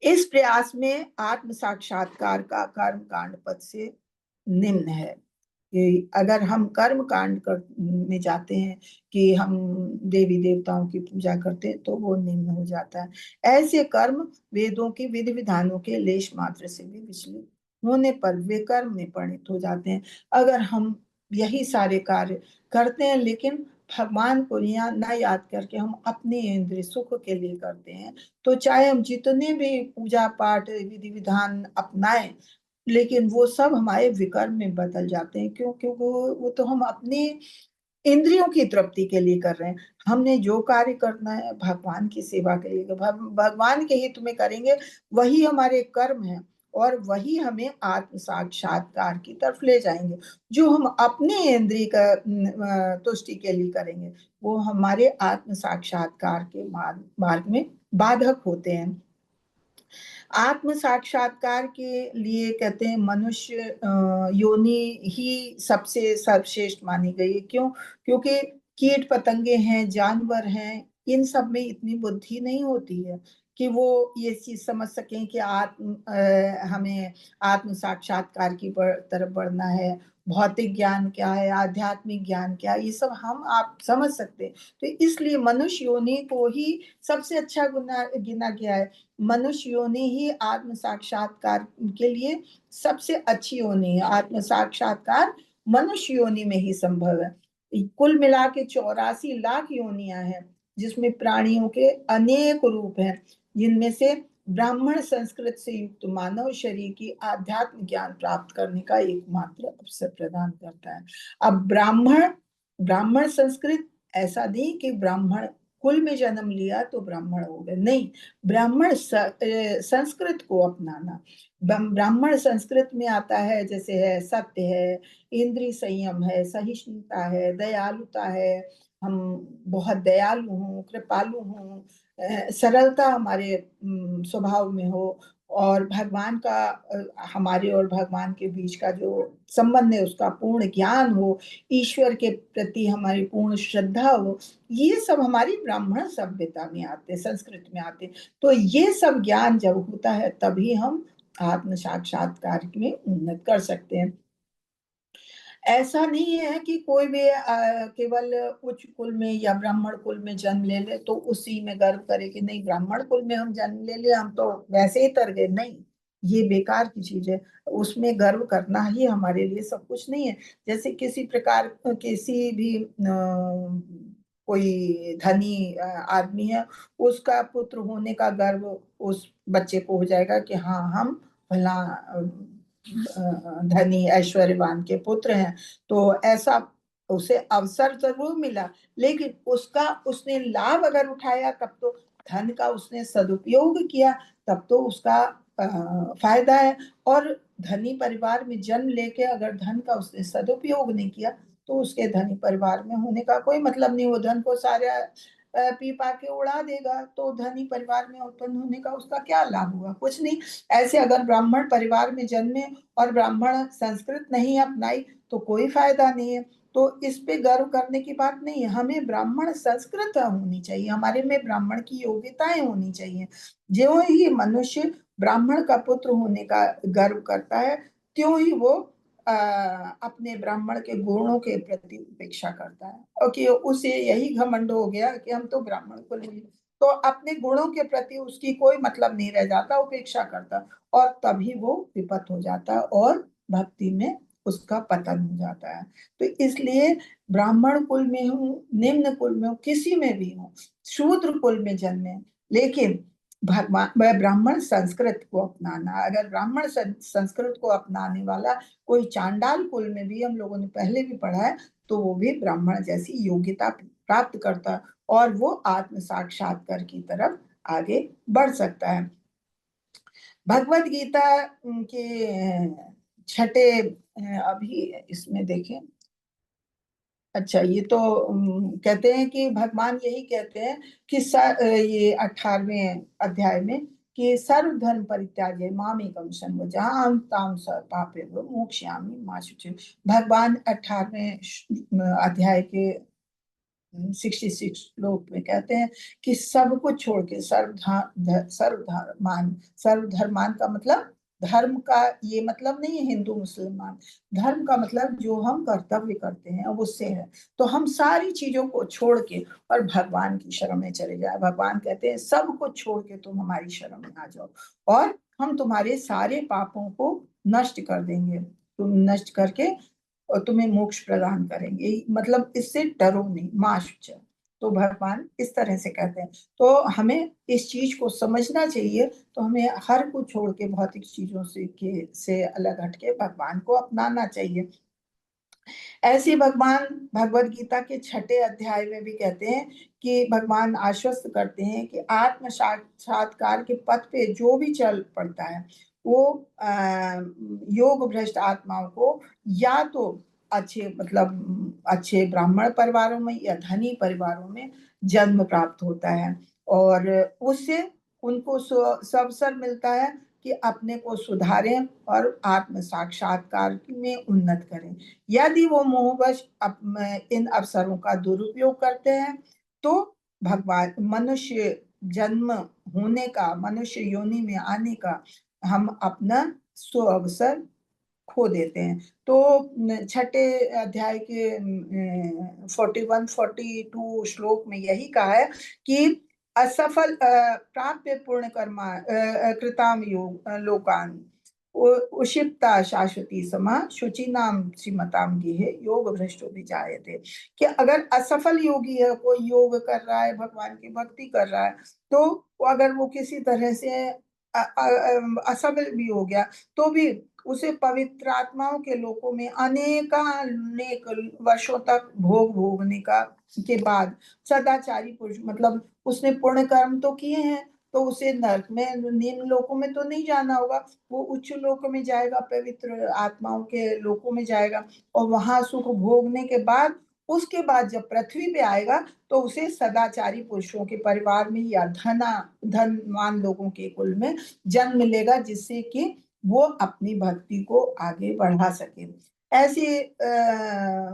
इस प्रयास में आत्म साक्षात्कार का कर्म कांड पद से निम्न है कि अगर हम कर्म कांड में जाते हैं कि हम देवी देवताओं की पूजा करते हैं, तो वो निम्न हो जाता है। ऐसे कर्म वेदों के विधि विधानों के लेश मात्र से भी विचलित होने पर वे कर्म में परिणत हो जाते हैं। अगर हम यही सारे कार्य करते हैं लेकिन भगवान को यहाँ न याद करके हम अपने इंद्रिय सुख के लिए करते हैं, तो चाहे हम जितने भी पूजा पाठ विधि विधान अपनाएं, लेकिन वो सब हमारे विकर्म में बदल जाते हैं। क्यों? क्योंकि वो तो हम अपने इंद्रियों की तृप्ति के लिए कर रहे हैं। हमने जो कार्य करना है भगवान की सेवा के लिए, भगवान के हित में करेंगे, वही हमारे कर्म है और वही हमें आत्म साक्षात्कार की तरफ ले जाएंगे। जो हम अपने इंद्रिय का तुष्टि के लिए करेंगे, वो हमारे आत्म साक्षात्कार के मार्ग में बाधक होते हैं। आत्म साक्षात्कार के लिए कहते हैं मनुष्य योनि ही सबसे सर्वश्रेष्ठ मानी गई है। क्यों? क्योंकि कीट पतंगे हैं, जानवर हैं, इन सब में इतनी बुद्धि नहीं होती है कि वो ये चीज समझ सकें कि हमें आत्म साक्षात्कार की तरफ बढ़ना है। भौतिक ज्ञान क्या है, आध्यात्मिक ज्ञान क्या है, ये सब हम आप समझ सकते हैं। तो इसलिए मनुष्य योनि को ही सबसे अच्छा गिना गया है। मनुष्य योनि ही आत्म साक्षात्कार के लिए सबसे अच्छी योनि है। आत्म साक्षात्कार मनुष्य योनि में ही संभव है। कुल मिला के 84 लाख योनियां हैं, जिसमें प्राणियों के अनेक रूप हैं, जिनमें से ब्राह्मण संस्कृत से युक्त मानव शरीर की आध्यात्म ज्ञान प्राप्त करने का एकमात्र अवसर प्रदान करता है। अब ब्राह्मण संस्कृत ऐसा नहीं कि ब्राह्मण कुल में जन्म लिया तो ब्राह्मण हो गए, नहीं। ब्राह्मण संस्कृत को अपनाना। ब्राह्मण संस्कृत में आता है जैसे है सत्य है, इंद्रिय संयम है, सहिष्णुता है, दयालुता है, हम बहुत दयालु हूँ, कृपालु हूँ, सरलता हमारे स्वभाव में हो, और भगवान का हमारे और भगवान के बीच का जो संबंध है उसका पूर्ण ज्ञान हो, ईश्वर के प्रति हमारी पूर्ण श्रद्धा हो, ये सब हमारी ब्राह्मण सभ्यता में आते, संस्कृत में आते। तो ये सब ज्ञान जब होता है तभी हम आत्म साक्षात्कार में उन्नत कर सकते हैं। ऐसा नहीं है कि कोई भी केवल उच्च कुल में या ब्राह्मण कुल में जन्म ले ले तो उसी में गर्व करे कि नहीं ब्राह्मण कुल में हम जन्म ले ले, हम तो वैसे ही तर गए। नहीं, ये बेकार की चीज है। उसमें गर्व करना ही हमारे लिए सब कुछ नहीं है। जैसे किसी प्रकार किसी भी कोई धनी आदमी है, उसका पुत्र होने का गर्व उस बच्चे को हो जाएगा कि हाँ हम भला धनी ऐश्वर्यवान के पुत्र हैं। तो ऐसा उसे अवसर जरूर मिला, लेकिन उसने लाभ अगर उठाया तब तो, धन का उसने सदुपयोग किया तब तो उसका फायदा है। और धनी परिवार में जन्म लेके अगर धन का उसने सदुपयोग नहीं किया तो उसके धनी परिवार में होने का कोई मतलब नहीं। वो धन को सारा पी पा के उड़ा देगा, तो धनी परिवार में उत्पन्न होने का उसका क्या लाभ हुआ? कुछ नहीं। ऐसे अगर ब्राह्मण परिवार में जन्मे और ब्राह्मण संस्कृत नहीं अपनाई तो कोई फायदा नहीं है। तो इस पे गर्व करने की बात नहीं है। हमें ब्राह्मण संस्कृत होनी चाहिए, हमारे में ब्राह्मण की योग्यताएं होनी चाहिए। जो ही मनुष्य ब्राह्मण का पुत्र होने का गर्व करता है, त्यों ही वो अपने ब्राह्मण के गुणों के प्रति उपेक्षा करता है, और कि उसे यही घमंड हो गया कि हम तो ब्राह्मण को नहीं, तो अपने गुणों के प्रति उसकी कोई मतलब नहीं रह जाता, उपेक्षा करता, और तभी वो विपत हो जाता है और भक्ति में उसका पतन हो जाता है। तो इसलिए ब्राह्मण कुल में हूँ, निम्न कुल में हूँ, किसी में भी हूँ, शूद्र कुल में जन्मे, लेकिन भगवान ब्राह्मण संस्कृत को अपनाना। अगर ब्राह्मण संस्कृत को अपनाने वाला कोई चांडाल कुल में भी, हम लोगों ने पहले भी पढ़ा है, तो वो भी ब्राह्मण जैसी योग्यता प्राप्त करता है और वो आत्म साक्षात्कार की तरफ आगे बढ़ सकता है। भगवत गीता के छठे, अभी इसमें देखें अच्छा, ये तो कहते हैं कि भगवान यही कहते हैं कि ये 18वें अध्याय में कि सर्व धर्म परित्याज्य मामेकं शरणं जहां ताम स पापेभ्यो मोक्ष्यामि मा शुचिः। भगवान 18वें अध्याय के 66 श्लोक में कहते हैं कि सब कुछ छोड़ के सर्वधर्मान का मतलब धर्म का ये मतलब नहीं है हिंदू मुसलमान। धर्म का मतलब जो हम कर्तव्य करते हैं अब उससे है। तो हम सारी चीजों को छोड़ के और भगवान की शरण में चले जाए। भगवान कहते हैं सब कुछ छोड़ के तुम हमारी शरण में आ जाओ और हम तुम्हारे सारे पापों को नष्ट कर देंगे। तुम नष्ट करके और तुम्हें मोक्ष प्रदान करेंगे। मतलब इससे डरो नहीं, मां शुच। तो भगवान इस तरह से कहते हैं। तो हमें इस चीज को समझना चाहिए। तो हमें हर कुछ छोड़ के भौतिक चीजों से अलग हटके भगवान को अपनाना चाहिए। ऐसे भगवान भगवत गीता के 6ठे अध्याय में भी कहते हैं कि भगवान आश्वस्त करते हैं कि आत्म साक्षात्कार के पथ पे जो भी चल पड़ता है वो योग भ्रष्ट आत्माओं को या तो अच्छे मतलब अच्छे ब्राह्मण परिवारों में या धनी परिवारों में जन्म प्राप्त होता है और उससे उनको अवसर मिलता है कि अपने को सुधारें और आत्म साक्षात्कार में उन्नत करें। यदि वो मोहवश इन अवसरों का दुरुपयोग करते हैं तो भगवान मनुष्य जन्म होने का, मनुष्य योनि में आने का हम अपना अवसर खो देते हैं। तो 6ठे अध्याय के 41-42 श्लोक में यही कहा है कि असफल प्राप्य पूर्ण कर्मा कृताम योग लोकान उषिप्ता शाश्वती समा शुचि नाम श्रीमताम गेहे योग भ्रष्टो भी जायते। कि अगर असफल योगी है, कोई योग कर रहा है, भगवान की भक्ति कर रहा है, तो अगर वो किसी तरह से असफल भी हो गया तो भी उसे पवित्र आत्माओं के लोकों में अनेक वर्षों तक भोग भोगने के बाद सदाचारी पुरुष मतलब उसने पुण्य कर्म तो किए हैं तो उसे नरक में निम्न लोकों में तो नहीं जाना होगा। वो उच्च लोक में जाएगा, पवित्र आत्माओं के लोकों में जाएगा और वहां सुख भोगने के बाद उसके बाद जब पृथ्वी पे आएगा तो उसे सदाचारी पुरुषों के परिवार में या धनवान लोगों के कुल में जन्म मिलेगा जिससे कि वो अपनी भक्ति को आगे बढ़ा सके। ऐसे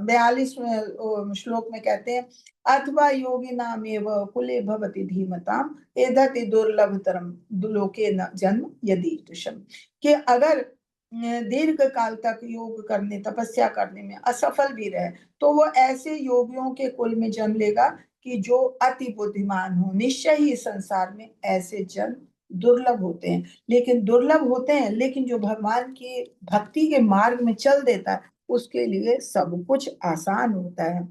42वें श्लोक में कहते हैं अथवा योगी नाम एवं कुले भवति धीमताम एदति दुर्लभतरम लोके न जन्म यदि कि अगर दीर्घ काल तक योग करने तपस्या करने में असफल भी रहे तो वो ऐसे योगियों के कुल में जन्म लेगा कि जो अति बुद्धिमान हो। निश्चय ही संसार में ऐसे जन्म दुर्लभ होते हैं, लेकिन जो भगवान की भक्ति के मार्ग में चल देता है उसके लिए सब कुछ आसान होता है।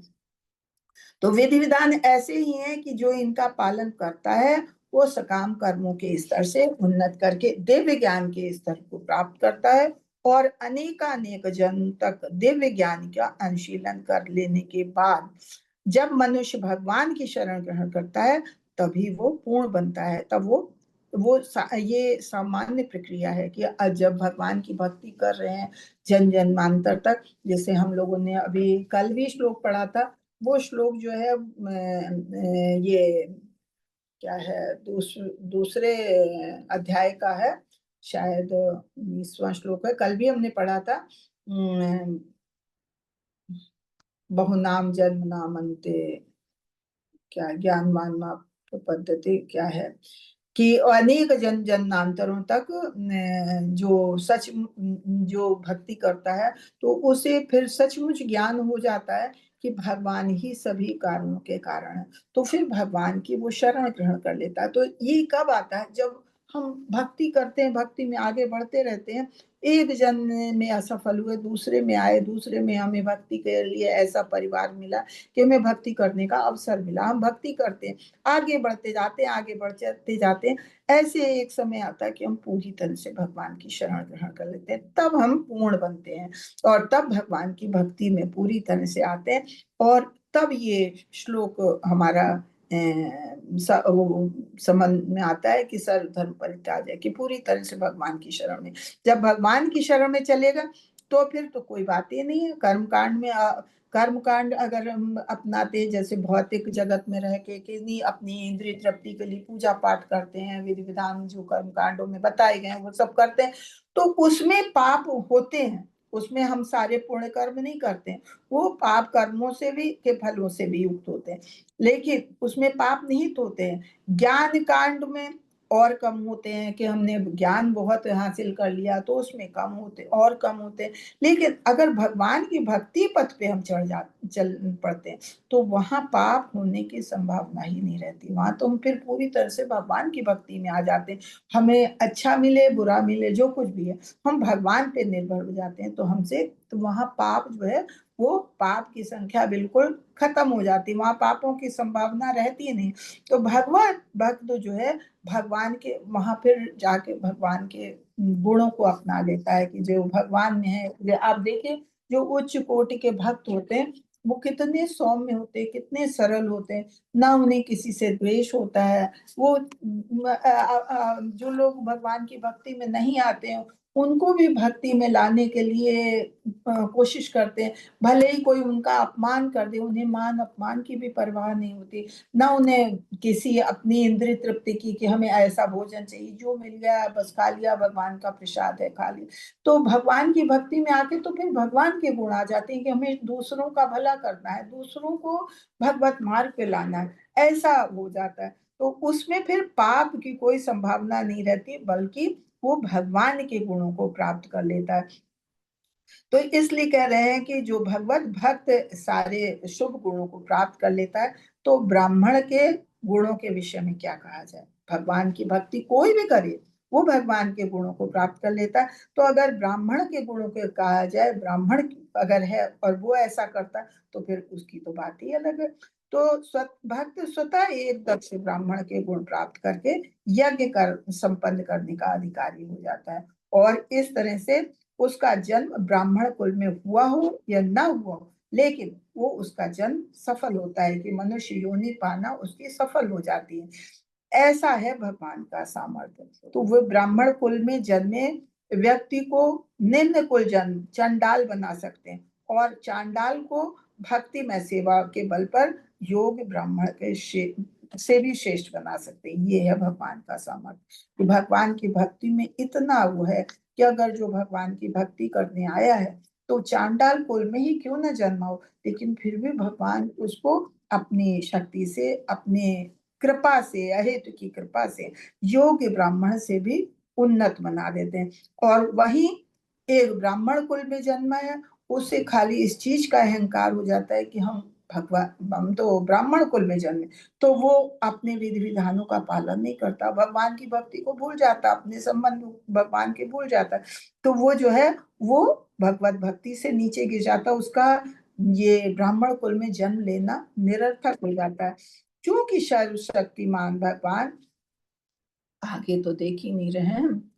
तो विधि विधान ऐसे ही हैं कि जो इनका पालन करता है वो सकाम कर्मों के स्तर से उन्नत करके दिव्य ज्ञान के स्तर को प्राप्त करता है और अनेक जन्म तक दिव्य ज्ञान का अनुशीलन कर लेने के बाद जब मनुष्य भगवान की शरण ग्रहण करता है तभी वो पूर्ण बनता है। तब ये सामान्य प्रक्रिया है कि जब भगवान की भक्ति कर रहे हैं जन जन्मांतर तक, जैसे हम लोगों ने अभी कल भी श्लोक पढ़ा था, वो श्लोक जो है ये क्या है दूसरे अध्याय का है, शायद 19वां श्लोक है। कल भी हमने पढ़ा था बहुनाम जन्म नामन्ते क्या ज्ञानवान पद्धति क्या है कि अनेक जन्मांतरों तक जो भक्ति करता है तो उसे फिर सचमुच ज्ञान हो जाता है कि भगवान ही सभी कारणों के कारण है। तो फिर भगवान की वो शरण ग्रहण कर लेता है। तो ये कब आता है? जब हम भक्ति करते हैं, भक्ति में आगे बढ़ते रहते हैं, एक जन्म में असफल हुए, दूसरे में आए, दूसरे में हमें भक्ति के लिए ऐसा परिवार मिला कि हमें भक्ति करने का अवसर मिला। हम भक्ति करते हैं, आगे बढ़ते जाते हैं। ऐसे एक समय आता है कि हम पूरी तरह से भगवान की शरण ग्रहण कर लेते हैं, तब हम पूर्ण बनते हैं और तब भगवान की भक्ति में पूरी तरह से आते हैं। और तब ये श्लोक हमारा समझ में आता है कि सर्व धर्म परित्याज्य, कि पूरी तरह से भगवान की शरण में। जब भगवान की शरण में चलेगा तो फिर तो कोई बात ही नहीं है। कर्मकांड अगर हम अपनाते हैं, जैसे भौतिक जगत में रह के कि नहीं अपनी इंद्रिय तृप्ति के लिए पूजा पाठ करते हैं, विधि विधान जो कर्मकांडों में बताए गए हैं वो सब करते हैं, तो उसमें पाप होते हैं, उसमें हम सारे पुण्य कर्म नहीं करते हैं, वो पाप कर्मों से भी के फलों से भी युक्त होते हैं, लेकिन उसमें पाप निहित होते हैं। ज्ञान कांड में और कम होते हैं कि हमने ज्ञान बहुत हासिल कर लिया तो उसमें कम होते और कम होते हैं, लेकिन अगर भगवान की भक्ति पथ पे हम चल पड़ते हैं तो वहां पाप होने की संभावना ही नहीं रहती, वहां तो हम फिर पूरी तरह से भगवान की भक्ति में आ जाते हैं। हमें अच्छा मिले बुरा मिले जो कुछ भी है, हम भगवान पे निर्भर हो जाते हैं, तो हमसे तो वहां पाप जो है वो पाप की संख्या बिल्कुल खत्म हो जाती, वहां पापों की संभावना रहती नहीं। तो भगवान भक्त जो है भगवान के वहां फिर जाके भगवान के गुणों को अपना लेता है कि जो भगवान में है। आप देखिए जो उच्च कोटि के भक्त होते हैं वो कितने सौम्य होते हैं, कितने सरल होते हैं, ना उन्हें किसी से द्वेष होता है। वो जो लोग भगवान की भक्ति में नहीं आते हैं उनको भी भक्ति में लाने के लिए कोशिश करते हैं, भले ही कोई उनका अपमान कर दे, उन्हें मान अपमान की भी परवाह नहीं होती, ना उन्हें किसी अपनी इंद्रिय तृप्ति की कि हमें ऐसा भोजन चाहिए, जो मिल गया बस खा लिया, भगवान का प्रसाद है खा लिया। तो भगवान की भक्ति में आके तो फिर भगवान के गुण आ जाते हैं कि हमें दूसरों का भला करना है, दूसरों को भगवत मार्ग पे लाना है, ऐसा हो जाता है। तो उसमें फिर पाप की कोई संभावना नहीं रहती, बल्कि वो भगवान के गुणों को प्राप्त कर लेता है। तो इसलिए कह रहे हैं कि जो भगवत भक्त सारे शुभ गुणों को प्राप्त कर लेता है, तो ब्राह्मण के गुणों के विषय में क्या कहा जाए। भगवान की भक्ति कोई भी करे वो भगवान के गुणों को प्राप्त कर लेता है। तो अगर ब्राह्मण के गुणों के कहा जाए, ब्राह्मण अगर है और वो ऐसा करता है तो फिर उसकी तो बात ही अलग है। तो भक्त स्वतः एक दक्ष ब्राह्मण के गुण प्राप्त करके यज्ञ कर संपन्न करने का अधिकारी हो जाता है, और इस तरह से उसका जन्म ब्राह्मण कुल में हुआ हो या ना हुआ हो, लेकिन वो उसका जन्म सफल होता है कि मनुष्य योनि पाना उसकी सफल हो जाती है। ऐसा है भगवान का सामर्थ्य। तो वो ब्राह्मण कुल में जन्मे व्यक्ति को निम्न कुल जन्म चंडाल बना सकते हैं, और चांडाल को भक्ति में सेवा के बल पर योग ब्राह्मण के से भी श्रेष्ठ बना सकते हैं। ये है भगवान का सामर्थ्य। भगवान की भक्ति में इतना वो है कि अगर जो भगवान की भक्ति करने आया है तो चांडाल कुल में ही क्यों न जन्मा हो, लेकिन फिर भी भगवान उसको अपनी शक्ति से, अपने कृपा से, अहेतु की कृपा से योग्य ब्राह्मण से भी उन्नत बना देते हैं। और वही एक ब्राह्मण कुल में जन्मा है, उसे खाली इस चीज का अहंकार हो जाता है कि हम तो ब्राह्मण कुल में जन्मे, तो वो अपने विधि विधानों का पालन नहीं करता, भगवान की भक्ति को भूल जाता, अपने संबंध भगवान के भूल जाता, तो वो जो है वो भगवत भक्ति से नीचे गिर जाता, उसका ये ब्राह्मण कुल में जन्म लेना निरर्थक हो जाता है। क्योंकि सर्वशक्तिमान भगवान, आगे तो देख ही नहीं रहे हैं,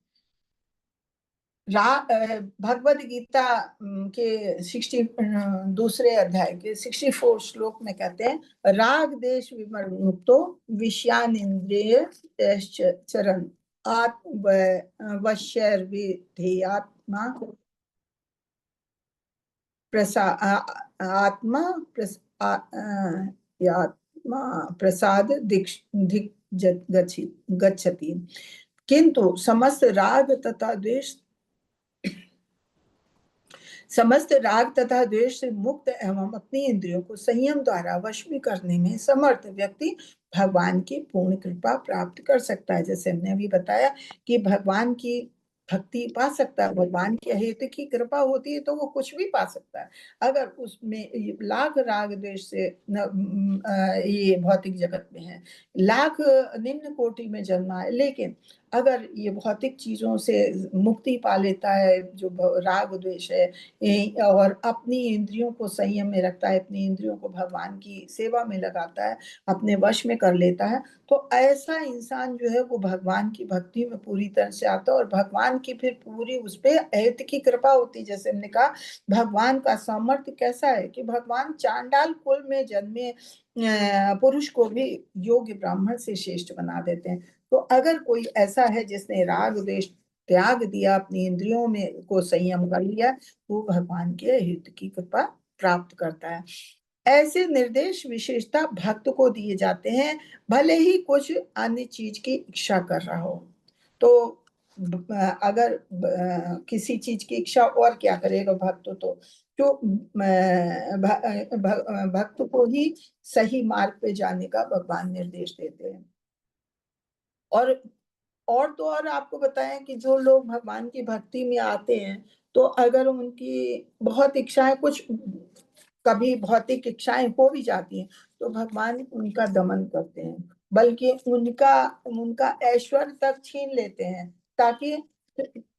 भगवद गीता के 62 अध्याय के 64 श्लोक में कहते हैं, राग देश विमुक्तो विषयानिंद्रिय चरण आत्मवश्यर्विधेयात्मा आत्मा प्रसाद गच्छति, किंतु समस्त राग तथा द्वेष से मुक्त एवं अपनी इंद्रियों को संयम द्वारा वश में करने में समर्थ व्यक्ति भगवान की पूर्ण कृपा प्राप्त कर सकता है। जैसे हमने अभी बताया कि भगवान की भक्ति पा सकता है, भगवान की अहेतु की कृपा होती है तो वो कुछ भी पा सकता है। अगर उसमें लाख राग द्वेष से ये भौतिक जगत में है, लाख निम्न कोटि में जन्मा है, लेकिन अगर ये भौतिक चीजों से मुक्ति पा लेता है, जो राग द्वेष है, और अपनी इंद्रियों को संयम में रखता है, अपनी इंद्रियों को भगवान की सेवा में लगाता है, अपने वश में कर लेता है, तो ऐसा इंसान जो है वो भगवान की भक्ति में पूरी तरह से आता है, और भगवान की फिर पूरी उस पर अहेतु की कृपा होती है। जैसे हमने कहा भगवान का सामर्थ्य कैसा है कि भगवान चांडाल कुल में जन्मे पुरुष को भी योग्य ब्राह्मण से श्रेष्ठ बना देते हैं। तो अगर कोई ऐसा है जिसने राग द्वेष त्याग दिया, अपनी इंद्रियों में को संयम कर लिया, वो भगवान के हित की कृपा प्राप्त करता है। ऐसे निर्देश विशेषता भक्त को दिए जाते हैं, भले ही कुछ अन्य चीज की इच्छा कर रहा हो। तो अगर किसी चीज की इच्छा और क्या करेगा भक्त, तो जो भक्त को ही सही मार्ग पे जाने का भगवान निर्देश देते हैं। और तो और आपको बताएं कि जो लोग भगवान की भक्ति में आते हैं, तो अगर उनकी बहुत इच्छाएं, कुछ कभी भौतिक इच्छाएं हो भी जाती हैं, तो भगवान उनका दमन करते हैं, बल्कि उनका ऐश्वर्य तक छीन लेते हैं, ताकि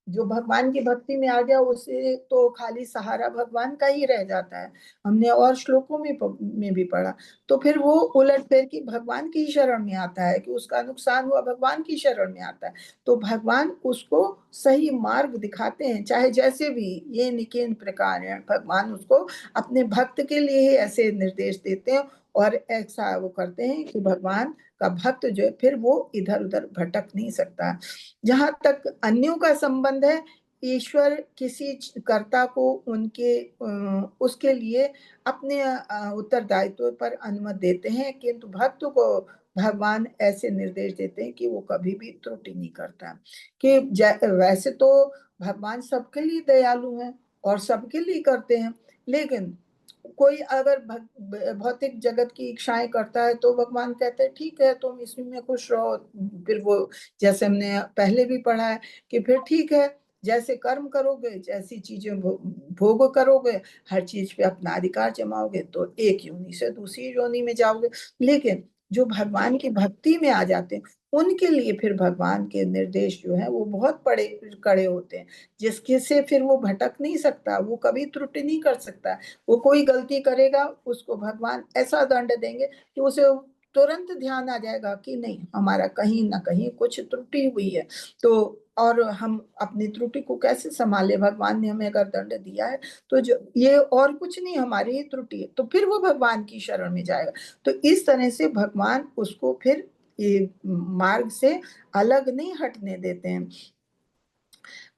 जो भगवान की भक्ति में आ गया उसे तो खाली सहारा भगवान का ही रह जाता है। हमने और श्लोकों में भी पढ़ा। तो फिर वो उलट फेर की भगवान की शरण में आता है, कि उसका नुकसान हुआ भगवान की शरण में आता है। तो भगवान उसको सही मार्ग दिखाते हैं, चाहे जैसे भी ये निकेन प्रकार है, भगवान उसको अपने भक्त के लिए ही ऐसे निर्देश देते हैं, और ऐसा वो करते हैं कि भगवान का भक्त जो है फिर वो इधर उधर भटक नहीं सकता। जहां तक अन्यों का संबंध है, ईश्वर किसी कर्ता को उसके लिए अपने उत्तरदायित्व पर अनुमति देते हैं, किंतु भक्त को भगवान ऐसे निर्देश देते हैं कि वो कभी भी त्रुटि नहीं करता। कि वैसे तो भगवान सबके लिए दयालु हैं और सबके लिए करते हैं, लेकिन कोई अगर भौतिक जगत की इच्छाएं करता है, तो भगवान कहते हैं ठीक है, तुम इसी में खुश रहो। फिर वो, जैसे हमने पहले भी पढ़ा है, कि फिर ठीक है, जैसे कर्म करोगे, जैसी चीजें भोग करोगे, हर चीज पे अपना अधिकार जमाओगे, तो एक योनि से दूसरी योनि में जाओगे। लेकिन जो भगवान की भक्ति में आ जाते हैं, उनके लिए फिर भगवान के निर्देश जो है वो बहुत कड़े होते हैं, जिसके से फिर वो भटक नहीं सकता, वो कभी त्रुटि नहीं कर सकता। वो कोई गलती करेगा, उसको भगवान ऐसा दंड देंगे कि उसे तुरंत ध्यान आ जाएगा कि नहीं, हमारा कहीं ना कहीं कुछ त्रुटि हुई है। तो और हम अपनी त्रुटि को कैसे संभाले, भगवान ने हमें अगर दंड दिया है, तो जो ये और कुछ नहीं, हमारी ही त्रुटि है, तो फिर वो भगवान की शरण में जाएगा। तो इस तरह से भगवान उसको फिर ये मार्ग से अलग नहीं हटने देते हैं।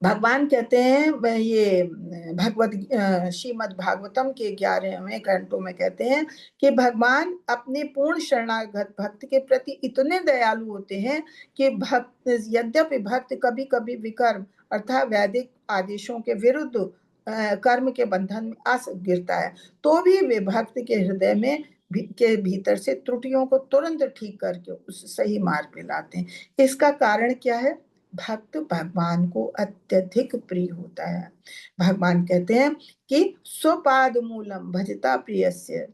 भगवान कहते हैं, ये श्रीमद् भागवतम के 11वें canto में कहते हैं कि भगवान अपने पूर्ण शरणागत भक्त के प्रति इतने दयालु होते हैं कि भक्त, यद्यपि भक्त कभी कभी विकर्म अर्थात वैदिक आदेशों के विरुद्ध कर्म के बंधन में आ गिरता है, तो भी वे भक्त के हृदय में के भीतर से त्रुटियों को तुरंत ठीक करके उस सही मार्ग पे लाते हैं। इसका कारण क्या है? भक्त भगवान को अत्यधिक प्रिय होता है। भगवान कहते हैं कि स्वपाद मूलम भजता प्रियस्य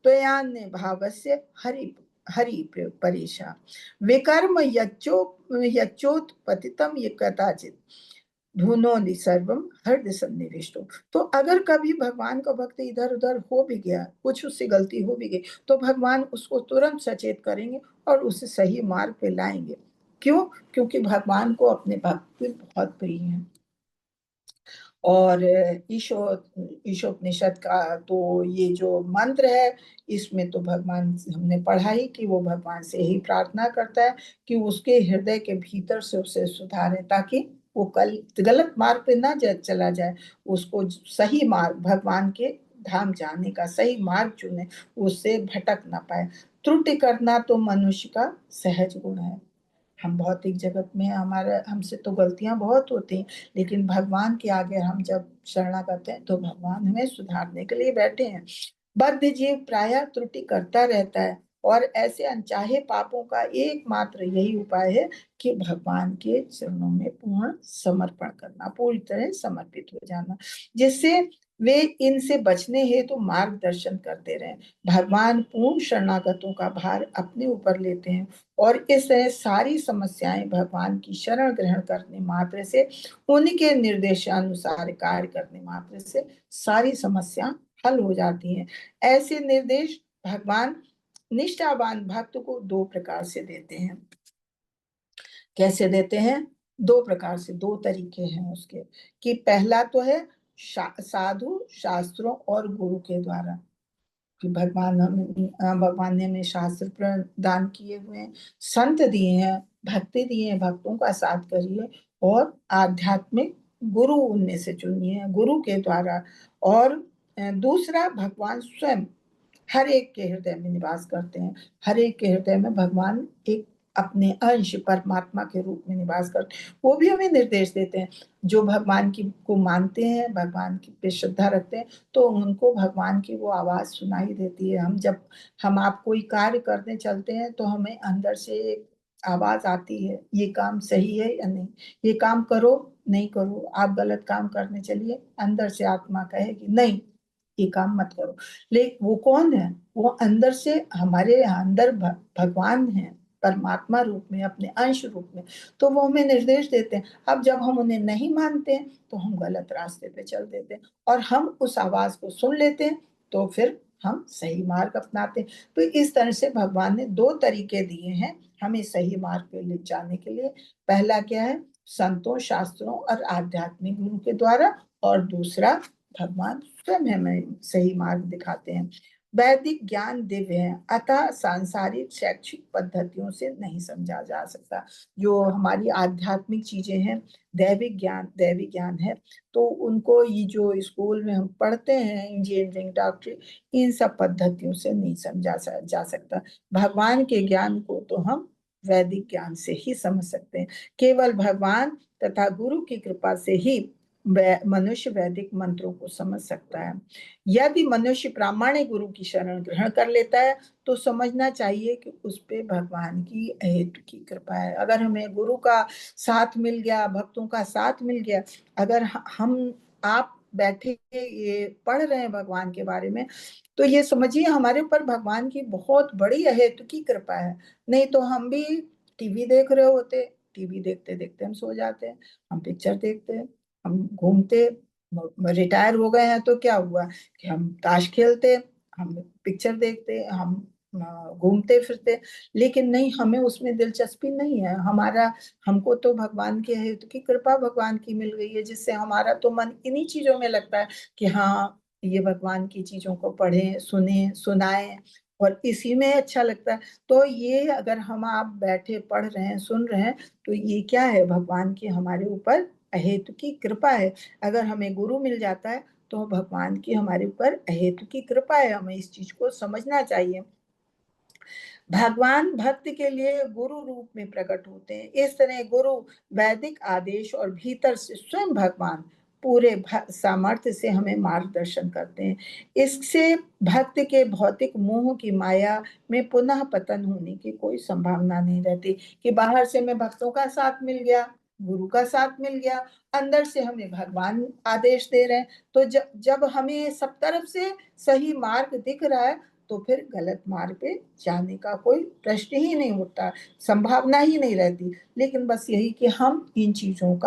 त्वयान्य भावस्य हरि हरि परेशा विकर्म यच्चोत्पतितम ये कदाचित धुनोनि सर्वम हृदय सन्निविष्टो। तो अगर कभी भगवान का भक्त इधर उधर हो भी गया, कुछ उससे गलती हो भी गई, तो भगवान उसको तुरंत सचेत करेंगे और उसे सही मार्ग पे लाएंगे। क्यों? क्योंकि भगवान को अपने भक्त बहुत प्रिय हैं। और ईशोपनिषद का तो ये जो मंत्र है, इसमें तो भगवान, हमने पढ़ा ही कि वो भगवान से ही प्रार्थना करता है कि उसके हृदय के भीतर से उसे सुधारे, ताकि वो गलत मार्ग पे ना चला जाए, उसको सही मार्ग, भगवान के धाम जाने का सही मार्ग चुने, उससे भटक ना पाए। त्रुटि करना तो मनुष्य का सहज गुण है। हम भौतिक जगत में हमसे तो गलतियां बहुत होती हैं, लेकिन भगवान के आगे हम जब शरणागत हैं, तो भगवान हमें सुधारने के लिए बैठे हैं। बद्ध जीव प्रायः त्रुटि करता रहता है, और ऐसे अनचाहे पापों का एकमात्र यही उपाय है कि भगवान के चरणों में पूर्ण समर्पण करना, पूरी तरह समर्पित हो जाना, जिससे वे इनसे बचने हेतु मार्गदर्शन करते रहे। भगवान पूर्ण शरणागतों का भार अपने ऊपर लेते हैं, और इस तरह सारी समस्याएं भगवान की शरण ग्रहण करने मात्र से, उनके निर्देशानुसार कार्य करने मात्र से सारी समस्या हल हो जाती हैं। ऐसे निर्देश भगवान निष्ठावान भक्त को दो प्रकार से देते हैं। कैसे देते हैं? दो प्रकार से, दो तरीके हैं उसके, कि पहला तो है साधु शास्त्रों और गुरु के द्वारा, कि भगवान ने हमें शास्त्र प्रदान किए हुए हैं, संत दिए हैं, भक्ति दिए हैं, भक्तों का साथ करिए, और आध्यात्मिक गुरु उनमें से चुनिए गुरु के द्वारा, और दूसरा, भगवान स्वयं हर एक के हृदय में निवास करते हैं। हर एक के हृदय में भगवान एक अपने अंश परमात्मा के रूप में निवास करते हैं। वो भी हमें निर्देश देते हैं। जो भगवान की को मानते हैं, भगवान की पे श्रद्धा रखते हैं, तो उनको भगवान की वो आवाज सुनाई देती है। हम आप कोई कार्य करने चलते हैं तो हमें अंदर से एक आवाज आती है, ये काम सही है या नहीं, ये काम करो नहीं करो। आप गलत काम करने चलिए, अंदर से आत्मा कहेगी नहीं, ये काम मत करो। लेकिन वो कौन है? वो अंदर से हमारे अंदर भगवान है, परमात्मा रूप में, अपने अंश रूप में। तो वो हमें निर्देश देते हैं। अब जब हम उन्हें नहीं मानते हैं तो हम गलत रास्ते पे चल देते हैं, और हम उस आवाज को सुन लेते हैं तो फिर हम सही मार्ग अपनाते हैं। तो इस तरह से भगवान ने 2 तरीके दिए हैं हमें सही मार्ग पे ले जाने के लिए। पहला क्या है? संतों, शास्त्रों और आध्यात्मिक गुरु के द्वारा, और दूसरा भगवान स्वयं हमें सही मार्ग दिखाते हैं। वैदिक ज्ञान दिव्य है, अतः सांसारिक शैक्षिक पद्धतियों से नहीं समझा जा सकता। जो हमारी आध्यात्मिक चीजें हैं, दैविक ज्ञान है, तो उनको ये जो स्कूल में हम पढ़ते हैं, इंजीनियरिंग, डॉक्टरी, इन सब पद्धतियों से नहीं समझा जा सकता। भगवान के ज्ञान को तो हम वैदिक ज्ञान से ही समझ सकते हैं। केवल भगवान तथा गुरु की कृपा से ही मनुष्य वैदिक मंत्रों को समझ सकता है। यदि मनुष्य प्रामाणिक गुरु की शरण ग्रहण कर लेता है तो समझना चाहिए कि उस पे भगवान की अहेतु की कृपा है। अगर हमें गुरु का साथ मिल गया, भक्तों का साथ मिल गया, अगर हम आप बैठे ये पढ़ रहे हैं भगवान के बारे में, तो ये समझिए हमारे ऊपर भगवान की बहुत बड़ी अहेतु की कृपा है। नहीं तो हम भी टीवी देख रहे होते, टीवी देखते देखते हम सो जाते हैं, हम पिक्चर देखते हैं, हम घूमते, रिटायर हो गए हैं तो क्या हुआ कि हम ताश खेलते, हम पिक्चर देखते, हम घूमते फिरते, लेकिन नहीं, हमें उसमें दिलचस्पी नहीं है। हमको तो भगवान की हेतु की कृपा भगवान की मिल गई है, जिससे हमारा तो मन इन्हीं चीजों में लगता है कि हाँ, ये भगवान की चीजों को पढ़ें, सुने, सुनाएं, और इसी में अच्छा लगता है। तो ये अगर हम आप बैठे पढ़ रहे हैं, सुन रहे हैं, तो ये क्या है? भगवान की हमारे ऊपर अहेतु की कृपा है। अगर हमें गुरु मिल जाता है तो भगवान की हमारे ऊपर अहेतु की कृपा है। हमें इस चीज को समझना चाहिए। भगवान भक्त के लिए गुरु रूप में प्रकट होते हैं। इस तरह गुरु वैदिक आदेश और भीतर से स्वयं भगवान पूरे सामर्थ्य से हमें मार्गदर्शन करते हैं। इससे भक्त के भौतिक मोह की माया में पुनः पतन होने की कोई संभावना नहीं रहती कि बाहर से हमें भक्तों का साथ मिल गया, गुरु का साथ मिल गया, अंदर से हमें भगवान आदेश दे रहे हैं, तो जब हमें सब तरफ से सही मार्ग दिख रहा है तो फिर गलत मार्ग पे जाने का कोई प्रश्न ही नहीं होता, संभावना ही नहीं रहती। लेकिन बस यही कि हम इन चीजों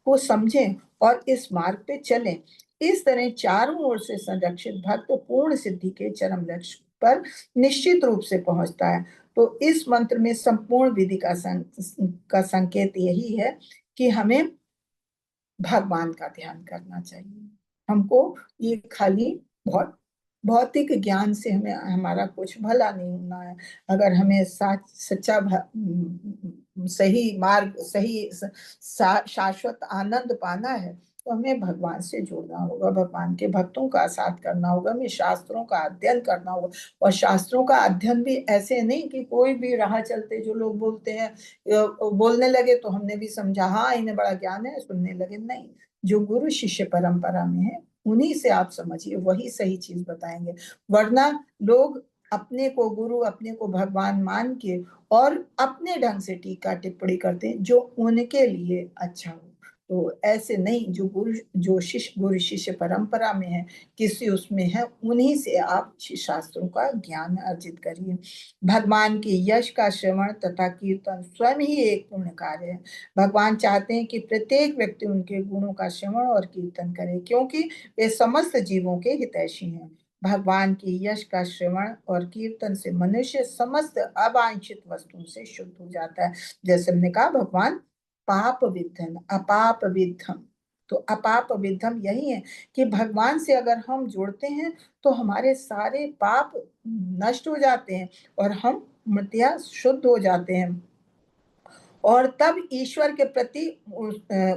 को समझें और इस मार्ग पे चलें। इस तरह चारों ओर से संरक्षित भक्त पूर्ण सिद्धि के चरम लक्ष्य पर निश्चित रूप से पहुंचता है। तो इस मंत्र में संपूर्ण विधि का संकेत यही है कि हमें भगवान का ध्यान करना चाहिए। हमको ये खाली बहुत भौतिक ज्ञान से हमें हमारा कुछ भला नहीं होना है। अगर हमें सच्चा सही मार्ग, सही शाश्वत आनंद पाना है तो हमें भगवान से जुड़ना होगा, भगवान के भक्तों का साथ करना होगा, हमें शास्त्रों का अध्ययन करना होगा। और शास्त्रों का अध्ययन भी ऐसे नहीं कि कोई भी राह चलते जो लोग बोलते हैं, बोलने लगे तो हमने भी समझा हाँ इन्हें बड़ा ज्ञान है, सुनने लगे। नहीं, जो गुरु शिष्य परंपरा में है उन्हीं से आप समझिए, वही सही चीज बताएंगे। वरना लोग अपने को गुरु, अपने को भगवान मान के और अपने ढंग से टीका टिप्पणी करते हैं जो उनके लिए अच्छा हो। तो ऐसे नहीं, जो गुरु शिष्य परंपरा में है, किसी उसमें है, उन्हीं से आप शास्त्रों का ज्ञान अर्जित करिए। भगवान के यश का श्रवण तथा कीर्तन स्वयं ही एक पुण्य कार्य है। भगवान चाहते हैं कि प्रत्येक व्यक्ति उनके गुणों का श्रवण और कीर्तन करे, क्योंकि वे समस्त जीवों के हितैषी हैं। भगवान के यश का श्रवण और कीर्तन से मनुष्य समस्त अवांछित वस्तुओं से शुद्ध हो जाता है। जैसे हमने कहा, भगवान पाप विद्धम अपाप विद्धम, तो अपाप विद्धम यही है कि भगवान से अगर हम जुड़ते हैं तो हमारे सारे पाप नष्ट हो जाते हैं और हम मृत्या शुद्ध हो जाते हैं, और तब ईश्वर के प्रति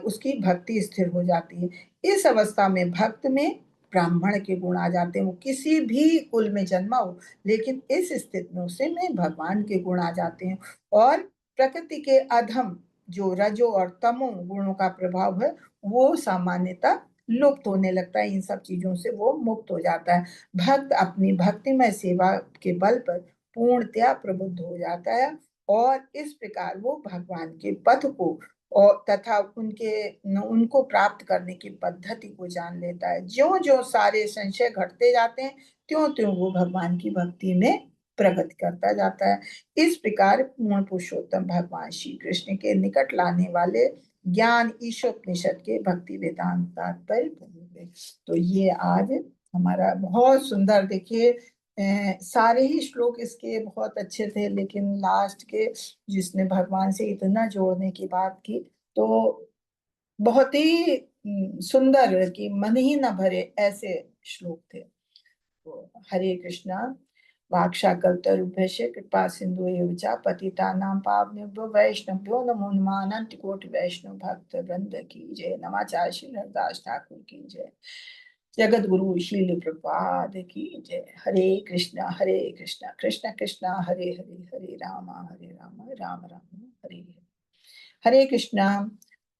उसकी भक्ति स्थिर हो जाती है। इस अवस्था में भक्त में ब्राह्मण के गुण आ जाते हैं, वो किसी भी कुल में जन्मा हो, लेकिन इस स्थिति में उसे में भगवान के गुण आ जाते हैं। और प्रकृति के अधम जो रजो और तमो गुणों का प्रभाव है वो सामान्यतः लुप्त होने लगता है, इन सब चीजों से वो मुक्त हो जाता है। भक्त अपनी भक्तिमय सेवा के बल पर पूर्णतया प्रबुद्ध हो जाता है और इस प्रकार वो भगवान के पथ को और तथा उनको प्राप्त करने की पद्धति को जान लेता है। ज्यों ज्यों सारे संशय घटते जाते हैं त्यों त्यों वो भगवान की भक्ति में प्रगति करता जाता है। इस प्रकार पूर्ण पुरुषोत्तम भगवान श्री कृष्ण के निकट लाने वाले ज्ञान ईशोपनिषद के भक्ति वेदांत तात्पर्य होंगे। तो ये आज हमारा बहुत सुंदर, देखिए सारे ही श्लोक इसके बहुत अच्छे थे, लेकिन लास्ट के जिसने भगवान से इतना जोड़ने की बात की तो बहुत ही सुंदर कि मन ही न भरे ऐसे श्लोक थे। तो हरे कृष्णा। वाक्शाकल्पतरुभ्यश्च कृपा सिंधु एव च पतितानां पावनेभ्यो वैष्णवभ्यो नमो नमः। अनंत कोटि वैष्णव भक्त वृंद की जय। नमाचार्य श्री हरिदास ठाकुर की जय। जगत गुरु श्रील प्रभुपाद की जय। हरे कृष्णा कृष्ण कृष्ण हरे हरे, हरे राम राम राम हरे हरे। हरे कृष्णा।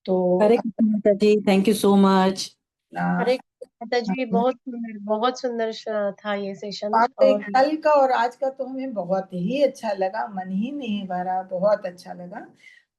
तो हरे कृष्ण माता जी, थैंक यू सो मच। हरे माता जी, बहुत सुंदर था ये सेशन। और कल का और आज का तो हमें बहुत ही अच्छा लगा, मन ही नहीं भरा, बहुत अच्छा लगा।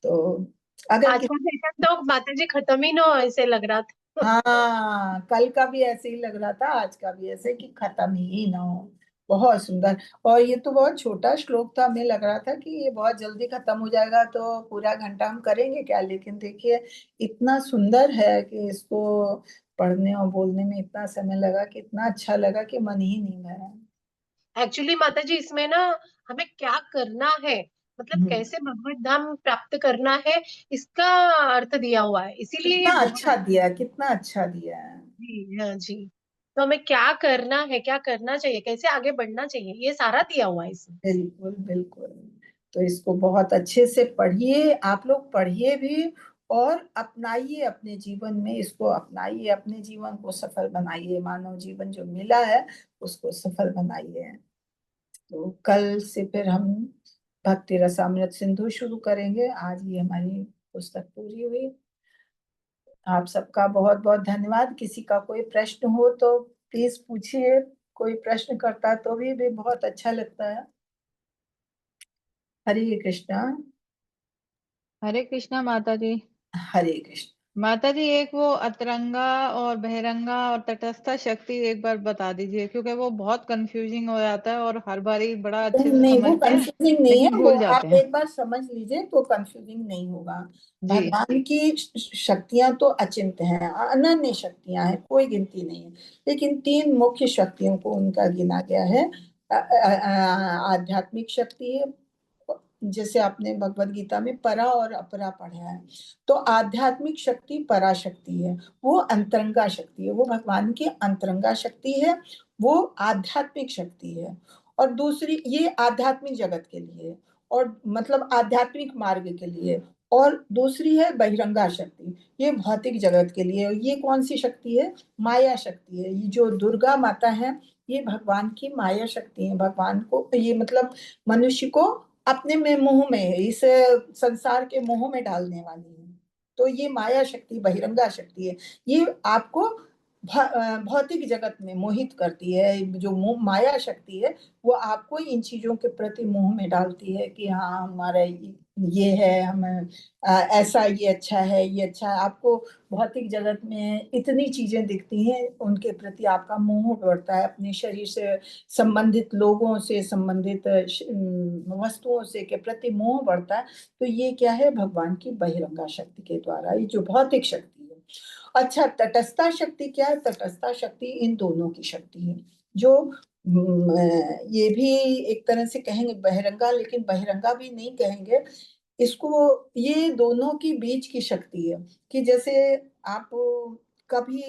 तो अगर आज का सेशन तो माता जी खत्म ही ना हो ऐसे लग रहा था। हाँ, कल का भी ऐसे ही लग रहा था, आज का भी ऐसे कि खत्म ही ना हो। बहुत सुंदर। और ये तो बहुत छोटा श्लोक था, हमें लग रहा था कि ये बहुत जल्दी खत्म हो जाएगा तो पूरा घंटा हम करेंगे क्या, लेकिन देखिए इतना सुंदर है कि इसको पढ़ने और बोलने में इतना समय लगा कि इतना अच्छा लगा कि मन ही नहीं भरा। एक्चुअली माता जी इसमें ना हमें क्या करना है, मतलब कैसे भगवत धाम प्राप्त करना है, इसका अर्थ दिया हुआ है, इसीलिए ये कितना बहुत अच्छा दिया, कितना अच्छा दिया है। जी। हाँ जी। तो हमें क्या करना है, क्या करना चाहिए, कैसे आगे बढ़ना चाहिए, ये सारा दिया हुआ है इसमें। बिल्कुल बिल्कुल। तो इसको बहुत अच्छे से पढ़िए, आप लोग पढ़िए भी और अपनाइए अपने जीवन में, इसको अपनाइए, अपने जीवन को सफल बनाइए, मानव जीवन जो मिला है उसको सफल बनाइए। तो कल से फिर हम भक्ति रसामृत सिंधु शुरू करेंगे। आज ये हमारी पुस्तक पूरी हुई। आप सबका बहुत बहुत धन्यवाद। किसी का कोई प्रश्न हो तो प्लीज पूछिए, कोई प्रश्न करता तो भी बहुत अच्छा लगता है। हरे कृष्णा। हरे कृष्णा माता जी। हरे कृष्ण। माता जी, एक वो अतरंगा और बहिरंगा और तटस्थ शक्ति एक बार बता दीजिए, क्योंकि वो बहुत कंफ्यूजिंग हो जाता है और हर बारी बड़ा अच्छे से नहीं, वो समझते हैं कंफ्यूजिंग नहीं है, लेकिन वो भूल जाते आप हैं। एक बार समझ लीजिए तो कंफ्यूजिंग नहीं होगा। जी। भगवान की शक्तियां तो अचिंत्य हैं, अनन्य शक्तियां हैं, कोई गिनती नहीं है, लेकिन 3 मुख्य शक्तियों को उनका गिना गया है। आध्यात्मिक शक्ति है, जैसे आपने भगवत गीता में परा और अपरा पढ़ा है, तो आध्यात्मिक शक्ति पराशक्ति है, वो अंतरंगा शक्ति है, वो भगवान की अंतरंगा शक्ति है, वो आध्यात्मिक शक्ति है। और दूसरी ये आध्यात्मिक जगत के लिए, और मतलब आध्यात्मिक मार्ग के लिए। और दूसरी है बहिरंगा शक्ति, ये भौतिक जगत के लिए। ये कौन सी शक्ति है? माया शक्ति है। ये जो दुर्गा माता है ये भगवान की माया शक्ति है। भगवान को ये मतलब मनुष्य को अपने में मोह में, इस संसार के मोह में डालने वाली है। तो ये माया शक्ति बहिरंगा शक्ति है। ये आपको भौतिक जगत में मोहित करती है। जो माया शक्ति है वो आपको इन चीजों के प्रति मोह में डालती है कि हाँ हमारा ये है, हम ऐसा, ये अच्छा है, ये अच्छा है। आपको भौतिक जगत में इतनी चीजें दिखती हैं, उनके प्रति आपका मोह बढ़ता है, अपने शरीर से संबंधित लोगों से संबंधित वस्तुओं से के प्रति मोह बढ़ता है। तो ये क्या है? भगवान की बहिरंगा शक्ति के द्वारा, ये जो भौतिक शक्ति है। अच्छा, तटस्था शक्ति क्या है? तटस्था शक्ति इन दोनों की शक्ति है, जो ये भी एक तरह से कहेंगे बहिरंगा, लेकिन बहिरंगा भी नहीं कहेंगे इसको। ये दोनों की बीच की शक्ति है कि जैसे आप कभी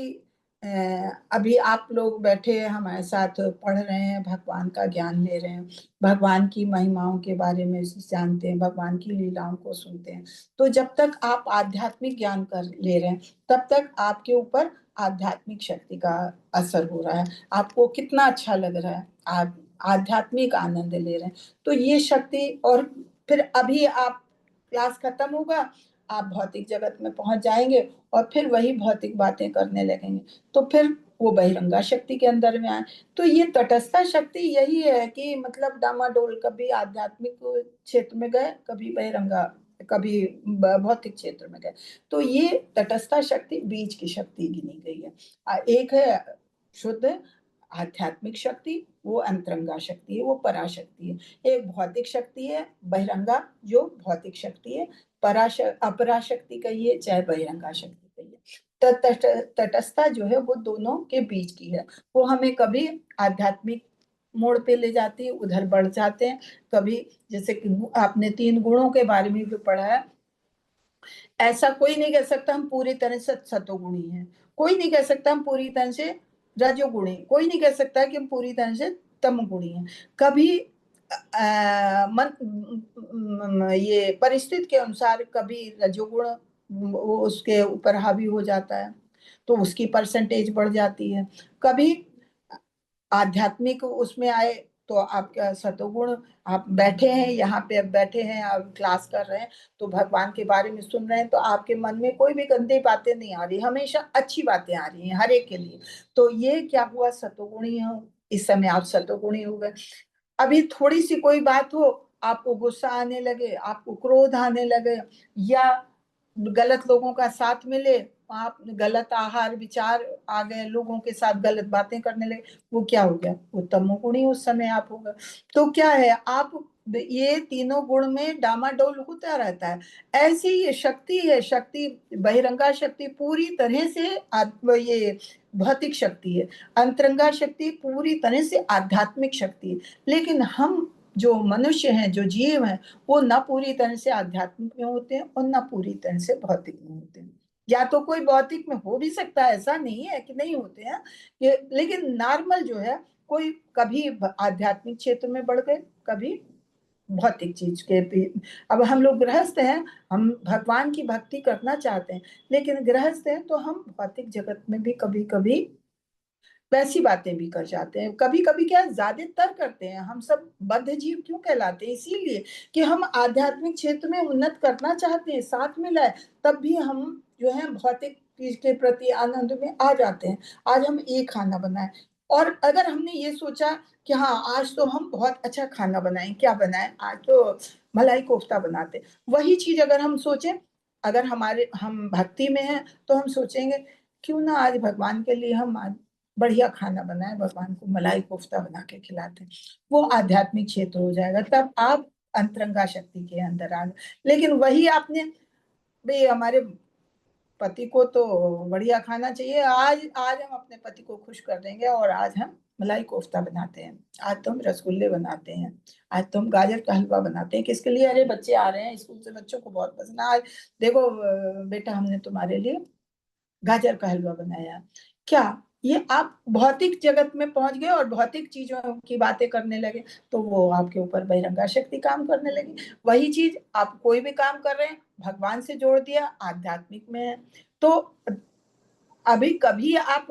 अभी आप लोग बैठे हमारे साथ पढ़ रहे हैं, भगवान का ज्ञान ले रहे हैं, भगवान की महिमाओं के बारे में जानते हैं, भगवान की लीलाओं को सुनते हैं। तो जब तक आप आध्यात्मिक ज्ञान कर ले रहे हैं तब तक आपके ऊपर आध्यात्मिक शक्ति का असर हो रहा है। आपको कितना अच्छा लग रहा है, आप आध्यात्मिक आनंद ले रहे हैं। तो ये शक्ति, और फिर अभी आप क्लास खत्म होगा, आप भौतिक जगत में पहुंच जाएंगे और फिर वही भौतिक बातें करने लगेंगे, तो फिर वो बहिरंगा शक्ति के अंदर में आए। तो ये तटस्था शक्ति यही है कि मतलब डामाडोल, कभी आध्यात्मिक क्षेत्र में गए, कभी बहिरंगा, कभी भौतिक क्षेत्र में गए। तो ये तटस्था शक्ति बीच की शक्ति गिनी गई है। एक है शुद्ध आध्यात्मिक शक्ति, वो अंतरंगा शक्ति है, वो पराशक्ति है। एक भौतिक शक्ति है बहिरंगा, जो भौतिक शक्ति है। अपराशक्ति कहिए चाहे बहिरंगा शक्ति कहिए। तटस्थता जो है वो दोनों के बीच की है। वो हमें कभी आध्यात्मिक मोड़ पे ले जाती है, उधर बढ़ जाते हैं। कभी जैसे कि आपने 3 गुणों के बारे में भी पढ़ा है, ऐसा कोई नहीं कह सकता हम पूरी तरह से सतोगुणी हैं, कोई नहीं कह सकता हम पूरी तरह से रजोगुणी, कोई नहीं कह सकता कि हम पूरी तरह से तमगुणी हैं। कभी ये परिस्थिति के अनुसार कभी रजोगुण वो उसके ऊपर हावी हो जाता है तो उसकी परसेंटेज बढ़ जाती है। कभी आध्यात्मिक उसमें आए तो आपका सतोगुण, आप बैठे हैं यहाँ पे, अब बैठे हैं, आप क्लास कर रहे हैं तो भगवान के बारे में सुन रहे हैं, तो आपके मन में कोई भी गंदी बातें नहीं आ रही, हमेशा अच्छी बातें आ रही हैं हर एक के लिए। तो ये क्या हुआ, सतोगुणी हो, इस समय आप सतोगुणी हो गए। अभी थोड़ी सी कोई बात हो, आपको गुस्सा आने लगे, आपको क्रोध आने लगे, या गलत लोगों का साथ मिले, आप गलत आहार विचार आ गए, लोगों के साथ गलत बातें करने लगे, वो क्या हो गया, वो तमोगुणी उस समय आप हो गए। तो क्या है, आप ये तीनों गुण में डामाडोल होता रहता है। ऐसी ये शक्ति है, शक्ति बहिरंगा शक्ति पूरी तरह से ये भौतिक शक्ति है, अंतरंगा शक्ति पूरी तरह से आध्यात्मिक शक्ति है। लेकिन हम जो मनुष्य हैं, जो जीव हैं, वो ना पूरी तरह से आध्यात्मिक में होते हैं और ना पूरी तरह से भौतिक में होते हैं। या तो कोई भौतिक में हो भी सकता है, ऐसा नहीं है कि नहीं होते हैं, लेकिन नॉर्मल जो है, कोई कभी आध्यात्मिक क्षेत्र में बढ़ गए, कभी भौतिक चीज के भी। अब हम लोग गृहस्थ हैं, हम भगवान की भक्ति करना चाहते हैं, लेकिन गृहस्थ हैं तो हम भौतिक जगत में भी कभी कभी वैसी बातें भी कर जाते हैं। कभी कभी क्या ज्यादातर करते हैं। हम सब बद्ध जीव क्यों कहलाते हैं, इसीलिए कि हम आध्यात्मिक क्षेत्र में उन्नत करना चाहते हैं, साथ में लाए, तब भी हम जो है भौतिक चीज के प्रति आनंद में आ जाते हैं। आज हम एक खाना बनाए, और अगर हमने ये सोचा कि हाँ आज तो हम बहुत अच्छा खाना बनाएं, क्या बनाएं, आज तो मलाई कोफ्ता बनाते, वही चीज अगर हम सोचें, अगर हम भक्ति में हैं तो हम सोचेंगे क्यों ना आज भगवान के लिए हम बढ़िया खाना बनाए, भगवान को मलाई कोफ्ता बना के खिलाते, वो आध्यात्मिक क्षेत्र हो जाएगा। तब आप अंतरंगा शक्ति के अंदर आ गए। लेकिन वही आपने भाई हमारे पति को तो बढ़िया खाना चाहिए, आज हम अपने पति को खुश कर देंगे और आज हम मलाई कोफ्ता बनाते हैं, आज तो हम रसगुल्ले बनाते हैं, आज तो हम गाजर का हलवा बनाते हैं। किसके लिए, अरे बच्चे आ रहे हैं स्कूल से, बच्चों को बहुत पसंद है, आज देखो बेटा हमने तुम्हारे लिए गाजर का हलवा बनाया। क्या ये आप भौतिक जगत में पहुंच गए और भौतिक चीजों की बातें करने लगे, तो वो आपके ऊपर बहिरंगा शक्ति काम करने लगी। वही चीज आप कोई भी काम कर रहे हैं, भगवान से जोड़ दिया, आध्यात्मिक में है, तो अभी कभी आप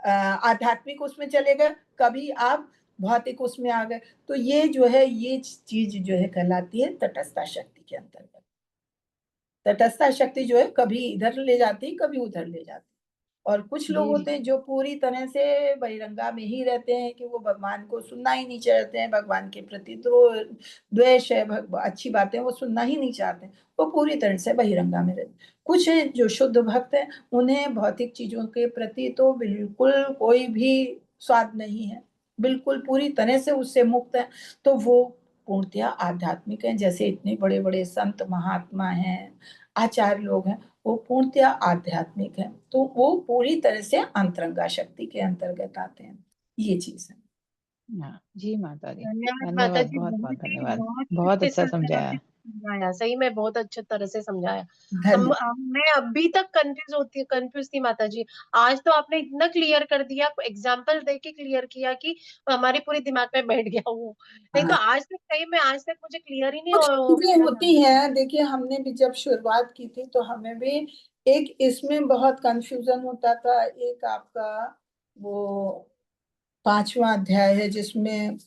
आध्यात्मिक उसमें चले गए, कभी आप भौतिक उसमें आ गए। तो ये जो है, ये चीज जो है कहलाती है तटस्था शक्ति के अंतर्गत। तटस्था शक्ति जो है कभी इधर ले जाती, कभी उधर ले जाती। और कुछ लोग होते हैं जो पूरी तरह से बहिरंगा में ही रहते हैं, कि वो भगवान को सुनना ही नहीं चाहते हैं, भगवान के प्रति द्वेष है, अच्छी बातें वो सुनना ही नहीं चाहते, वो पूरी तरह से बहिरंगा में रहते। कुछ है जो शुद्ध भक्त है, उन्हें भौतिक चीजों के प्रति तो बिल्कुल कोई भी स्वाद नहीं है, बिल्कुल पूरी तरह से उससे मुक्त है, तो वो पूर्णतया आध्यात्मिक है। जैसे इतने बड़े बड़े संत महात्मा हैं, आचार्य लोग हैं, वो पूर्णतया आध्यात्मिक है, तो वो पूरी तरह से अंतरंगा शक्ति के अंतर्गत आते हैं। ये चीज है। जी माता जी, धन्यवाद माता धन्यवाद, जी, बहुत बहुत बहुत ही धन्यवाद, बहुत ही बहुत अच्छे अच्छा से समझाया। आपने समझाया, सही में बहुत अच्छे तरह से समझाया। धन्यवाद। मैं अभी तक कंफ्यूज थी माता जी। आज तो आपने इतना क्लियर कर दिया, एग्जाम्पल दे के क्लियर किया कि हमारे पूरे दिमाग में बैठ गया वो। नहीं तो हाँ, आज तक सही में आज तक मुझे क्लियर ही नहीं कुछ हो चीजें होती हैं। देखिए, हमने भी जब शुरुआत की थी तो हमें भी एक इसमें बहुत कंफ्यूजन होता था। एक आपका वो 5वां अध्याय है जिसमें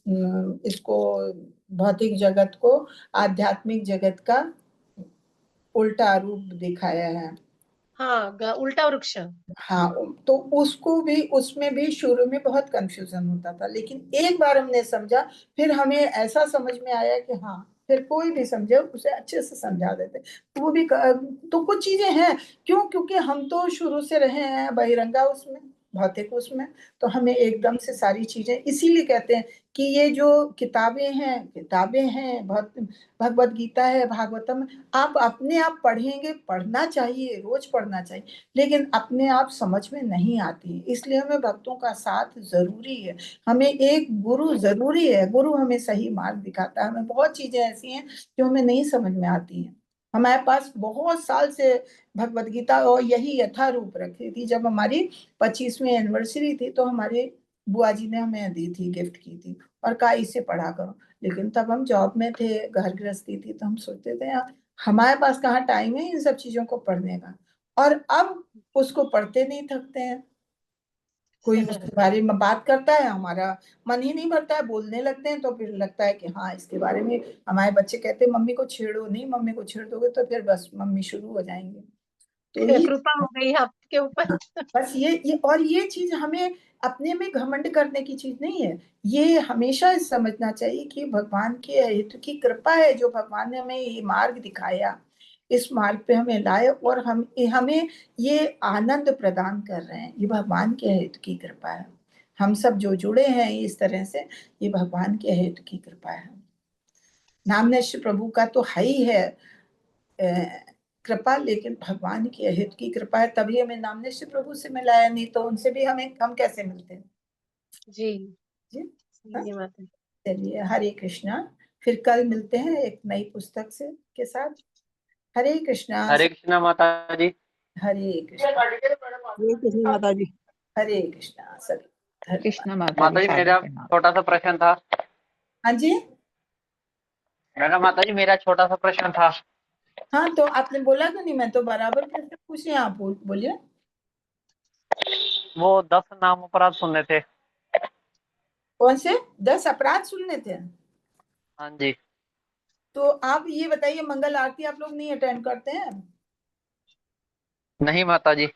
इसको भौतिक जगत को आध्यात्मिक जगत का उल्टा रूप दिखाया है। हाँ, उल्टा वृक्ष। हाँ, तो उसको भी, उसमें भी शुरू में बहुत कंफ्यूजन होता था, लेकिन एक बार हमने समझा, फिर हमें ऐसा समझ में आया कि हाँ, फिर कोई भी समझे उसे अच्छे से समझा देते। वो भी तो कुछ चीजें हैं। क्यों? क्योंकि हम तो शुरू से रहे हैं बहिरंगा उसमें, भौतिक उसमें, तो हमें एकदम से सारी चीजें, इसीलिए कहते हैं कि ये जो किताबें हैं भगवत गीता है, भागवतम, आप अपने आप पढ़ेंगे, पढ़ना चाहिए, रोज पढ़ना चाहिए, लेकिन अपने आप समझ में नहीं आती। इसलिए हमें भक्तों का साथ जरूरी है। हमें एक गुरु जरूरी है। गुरु हमें सही मार्ग दिखाता है। हमें बहुत चीजें ऐसी हैं जो हमें नहीं समझ में आती हैं। हमारे पास बहुत साल से भगवत गीता और यही यथारूप रखी थी। जब हमारी 25वीं एनिवर्सरी थी तो हमारे बुआ जी ने हमें दी थी, गिफ्ट की थी, और कहा इसे पढ़ा करो। लेकिन तब हम जॉब में थे, घर गृहस्थी थी, तो हम सोचते थे यार, हमारे पास कहाँ टाइम है इन सब चीजों को पढ़ने का। और अब उसको पढ़ते नहीं थकते हैं। कोई उसके बारे में बात करता है, हमारा मन ही नहीं भरता है, बोलने लगते हैं तो फिर लगता है कि हाँ, इसके बारे में। हमारे बच्चे कहते हैं मम्मी को छेड़ो नहीं, मम्मी को छेड़ दोगे तो फिर बस मम्मी शुरू हो जाएंगे। तो ये कृपा हो गई आपके ऊपर। बस ये चीज हमें अपने में घमंड करने की चीज नहीं है। ये हमेशा समझना चाहिए कि भगवान के हित की कृपा है, जो भगवान ने हमें ये मार्ग दिखाया, इस मार्ग पे हमें लाए, और हमें ये आनंद प्रदान कर रहे हैं। ये भगवान के हित की कृपा है। हम सब जो जुड़े हैं इस तरह से, ये भगवान के हित की कृपा है। नामनेश प्रभु का तो है ही है कृपा, लेकिन भगवान के हित की कृपा है, तभी हमें नामनेश प्रभु से मिलाया, नहीं तो उनसे भी हम कैसे मिलते हैं जी, जी। हाँ? सही है माता जी। चलिए, हरे कृष्णा। फिर कल मिलते हैं एक नई पुस्तक से के साथ। हरे कृष्णा। हरे कृष्णा माता जी। हरे कृष्णा। हरे कृष्ण माता जी। हरे कृष्णा सभी। धन्यवाद। कृष्ण माता माता जी, जी सादर मेरा प्रणाम। छोटा सा प्रश्न था। हाँ जी। मैंने माता जी मेरा छोटा सा प्रश्न था। हाँ, तो आपने बोला तो नहीं, मैं तो बराबर प्रश्न पूछे, आप बोलिए। वो 10 नाम अपराध सुनने थे। कौन से 10 अपराध सुनने थे? हाँ जी। तो आप ये बताइए, मंगल आरती आप लोग नहीं अटेंड करते हैं? नहीं माता जी।